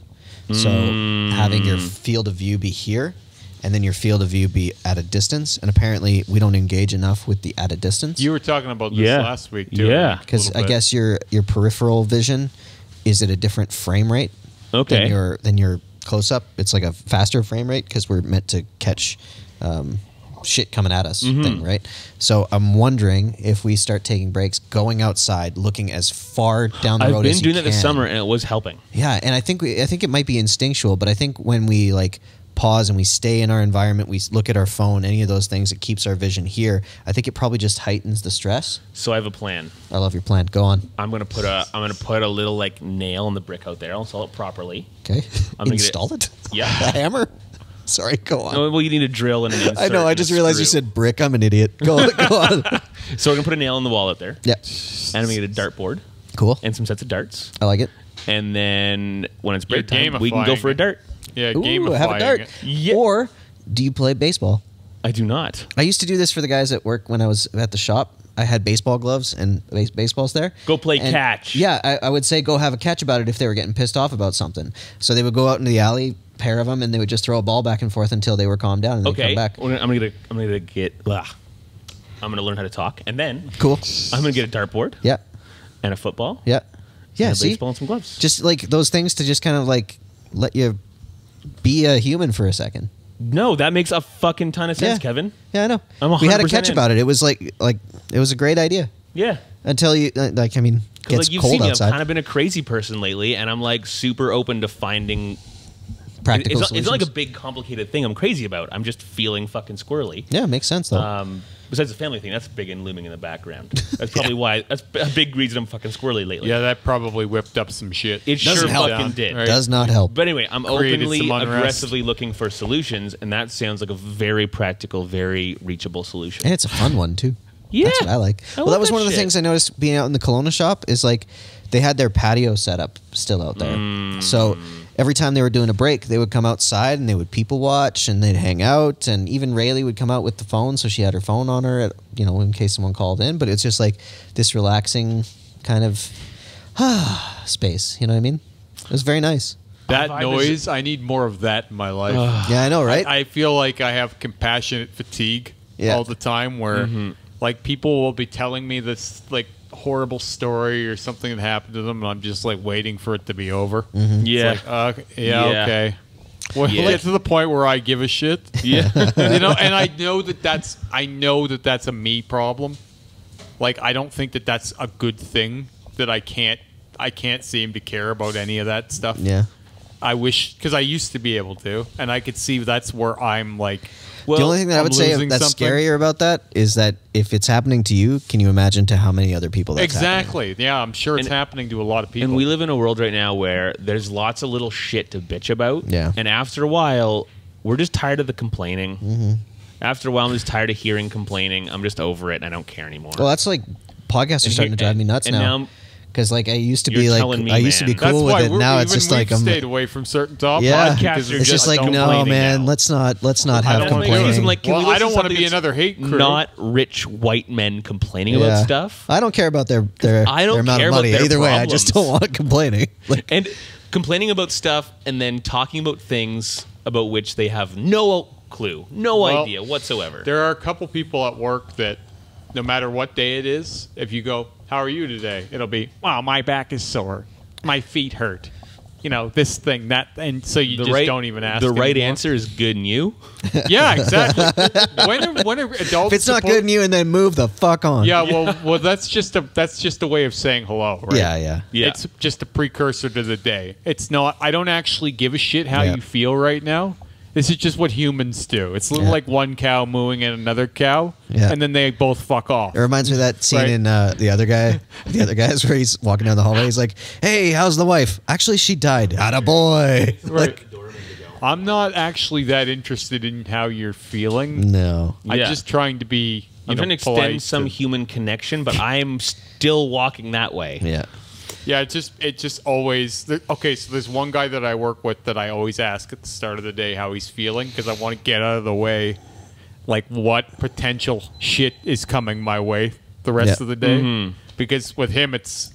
Speaker 2: So having your field of view be here, and then your field of view be at a distance. And apparently, we don't engage enough with the at a distance.
Speaker 1: You were talking about this last week too.
Speaker 3: Yeah,
Speaker 2: because I guess your peripheral vision is at a different frame rate.
Speaker 3: Okay.
Speaker 2: Than your close up. It's like a faster frame rate because we're meant to catch shit coming at us thing, right? So I'm wondering if we start taking breaks, going outside, looking as far down the road as you can.
Speaker 3: I've been doing that this summer, and it was helping.
Speaker 2: Yeah, and I think it might be instinctual, but I think when we like pause and we stay in our environment, we look at our phone, any of those things, it keeps our vision here. I think it probably just heightens the stress.
Speaker 3: So I have a plan.
Speaker 2: I love your plan. Go on.
Speaker 3: I'm gonna put a little like nail in the brick out there. I'll install it properly.
Speaker 2: Okay.
Speaker 3: I'm gonna
Speaker 2: install it.
Speaker 3: Yeah.
Speaker 2: A hammer. Sorry, go on.
Speaker 3: No, well, you need a drill and an insert.
Speaker 2: I know. I just realized you said brick. I'm an idiot. Go on.
Speaker 3: So we're gonna put a nail in the wall out there.
Speaker 2: Yeah.
Speaker 3: And I'm gonna get a dartboard.
Speaker 2: Cool.
Speaker 3: And some sets of darts.
Speaker 2: I like it.
Speaker 3: And then when it's break time, we can go for a dart.
Speaker 1: Yeah,
Speaker 2: gamifying. Have a dart.
Speaker 3: Yeah.
Speaker 2: Or do you play baseball?
Speaker 3: I do not.
Speaker 2: I used to do this for the guys at work when I was at the shop. I had baseball gloves and baseballs there.
Speaker 3: Go play catch.
Speaker 2: Yeah, I would say go have a catch about it if they were getting pissed off about something. So they would go out into the alley, pair of them, and they would just throw a ball back and forth until they were calmed down and they'd come back.
Speaker 3: I'm gonna learn how to talk, and then
Speaker 2: cool.
Speaker 3: I'm gonna get a dartboard.
Speaker 2: Yeah.
Speaker 3: And a football.
Speaker 2: Yeah. Yeah.
Speaker 3: And a
Speaker 2: see?
Speaker 3: baseball and some gloves.
Speaker 2: Just like those things to just kind of like let you be a human for a second.
Speaker 3: No, that makes a fucking ton of sense, Kevin.
Speaker 2: Yeah, I know.
Speaker 3: I'm 100%
Speaker 2: we had a catch
Speaker 3: in.
Speaker 2: about it. It was like it was a great idea.
Speaker 3: Yeah.
Speaker 2: Until you gets
Speaker 3: you've
Speaker 2: cold
Speaker 3: seen me,
Speaker 2: outside.
Speaker 3: I've kind of been a crazy person lately, and I'm like super open to finding
Speaker 2: practical
Speaker 3: it's
Speaker 2: solutions.
Speaker 3: not like a big complicated thing I'm crazy about. I'm just feeling fucking squirrely.
Speaker 2: Yeah, makes sense though.
Speaker 3: Besides the family thing, that's big and looming in the background. That's probably why. That's a big reason I'm fucking squirrely lately.
Speaker 1: Yeah, that probably whipped up some shit.
Speaker 3: It
Speaker 2: Doesn't
Speaker 3: sure
Speaker 2: help.
Speaker 3: fucking did.
Speaker 1: Right.
Speaker 2: Does not help.
Speaker 3: But anyway, I'm
Speaker 1: Created
Speaker 3: openly,
Speaker 1: some unrest.
Speaker 3: aggressively looking for solutions, and that sounds like a very practical, very reachable solution.
Speaker 2: And it's a fun one too.
Speaker 3: Yeah.
Speaker 2: That's what I like.
Speaker 3: I
Speaker 2: Well,
Speaker 3: love
Speaker 2: that was
Speaker 3: that
Speaker 2: one of the
Speaker 3: shit.
Speaker 2: things I noticed being out in the Kelowna shop is like they had their patio set up still out there. So every time they were doing a break, they would come outside and they would people watch and they'd hang out. And even Rayleigh would come out with the phone, so she had her phone on her, in case someone called in. But it's just like this relaxing kind of space. You know what I mean? It was very nice.
Speaker 1: That noise, I need more of that in my life.
Speaker 2: Yeah, I know, right?
Speaker 1: I feel like I have compassionate fatigue all the time where like people will be telling me this like horrible story or something that happened to them and I'm just like waiting for it to be over.
Speaker 3: Yeah.
Speaker 1: It's like, okay. Well, get to the point where I give a shit. Yeah. You know, and I know that that's a me problem. Like I don't think that that's a good thing that I can't seem to care about any of that stuff.
Speaker 2: Yeah.
Speaker 1: I wish, because I used to be able to, and I could see that's where I'm like.
Speaker 2: Well, the only thing that I would say that's scarier about that is that if it's happening to you, can you imagine to how many other people that's happening?
Speaker 1: Yeah, I'm sure it's happening to a lot of people.
Speaker 3: And we live in a world right now where there's lots of little shit to bitch about.
Speaker 2: Yeah.
Speaker 3: And after a while, we're just tired of the complaining. After a while, I'm just tired of hearing complaining. I'm just over it, and I don't care anymore.
Speaker 2: Well, that's like podcasts are starting to drive me nuts now. Because like I used to be like I used to be cool with it. Now it's just like I'm
Speaker 1: stayed away from certain topics.
Speaker 2: Yeah,
Speaker 3: podcasts are
Speaker 2: it's just like no, man.
Speaker 3: Now.
Speaker 2: Let's not have complaining.
Speaker 3: Like,
Speaker 1: I don't want to be another hate crew.
Speaker 3: Not rich white men complaining about stuff.
Speaker 2: I don't care about their
Speaker 3: I don't
Speaker 2: amount
Speaker 3: care
Speaker 2: of money.
Speaker 3: about their
Speaker 2: Either way, I
Speaker 3: problems.
Speaker 2: just don't want complaining. Like,
Speaker 3: and complaining about stuff and then talking about things about which they have no clue, no idea whatsoever.
Speaker 1: There are a couple people at work that no matter what day it is, if you go, how are you today? It'll be, wow, my back is sore. My feet hurt. You know, this thing, that. And so you don't even ask.
Speaker 3: The right
Speaker 1: anymore.
Speaker 3: answer is good in you.
Speaker 1: Yeah, exactly. when are adults
Speaker 2: if it's not good in you, and then move the fuck on.
Speaker 1: Yeah, well, that's just a way of saying hello, right?
Speaker 2: Yeah.
Speaker 1: It's just a precursor to the day. It's not. I don't actually give a shit how you feel right now. This is just what humans do. It's like one cow mooing at another cow, and then they both fuck off.
Speaker 2: It reminds me of that scene in the other guys, where he's walking down the hallway. He's like, "Hey, how's the wife? Actually, she died. Attaboy."
Speaker 1: Right. I'm not actually that interested in how you're feeling.
Speaker 2: No.
Speaker 1: I'm just trying to be.
Speaker 3: I'm trying to extend some human connection, but I'm still walking that way.
Speaker 2: Yeah.
Speaker 1: Yeah, it just always... Okay, so there's one guy that I work with that I always ask at the start of the day how he's feeling, because I want to get out of the way, like, what potential shit is coming my way the rest of the day. Because with him, it's...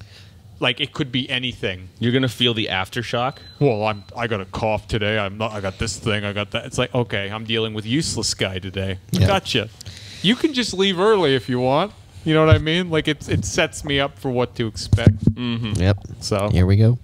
Speaker 1: Like, it could be anything.
Speaker 3: You're going to feel the aftershock?
Speaker 1: Well, I got a cough today. I got this thing. I got that. It's like, okay, I'm dealing with useless guy today. Yeah. Gotcha. You can just leave early if you want. You know what I mean? Like, it sets me up for what to expect.
Speaker 2: Yep.
Speaker 1: So
Speaker 2: here we go.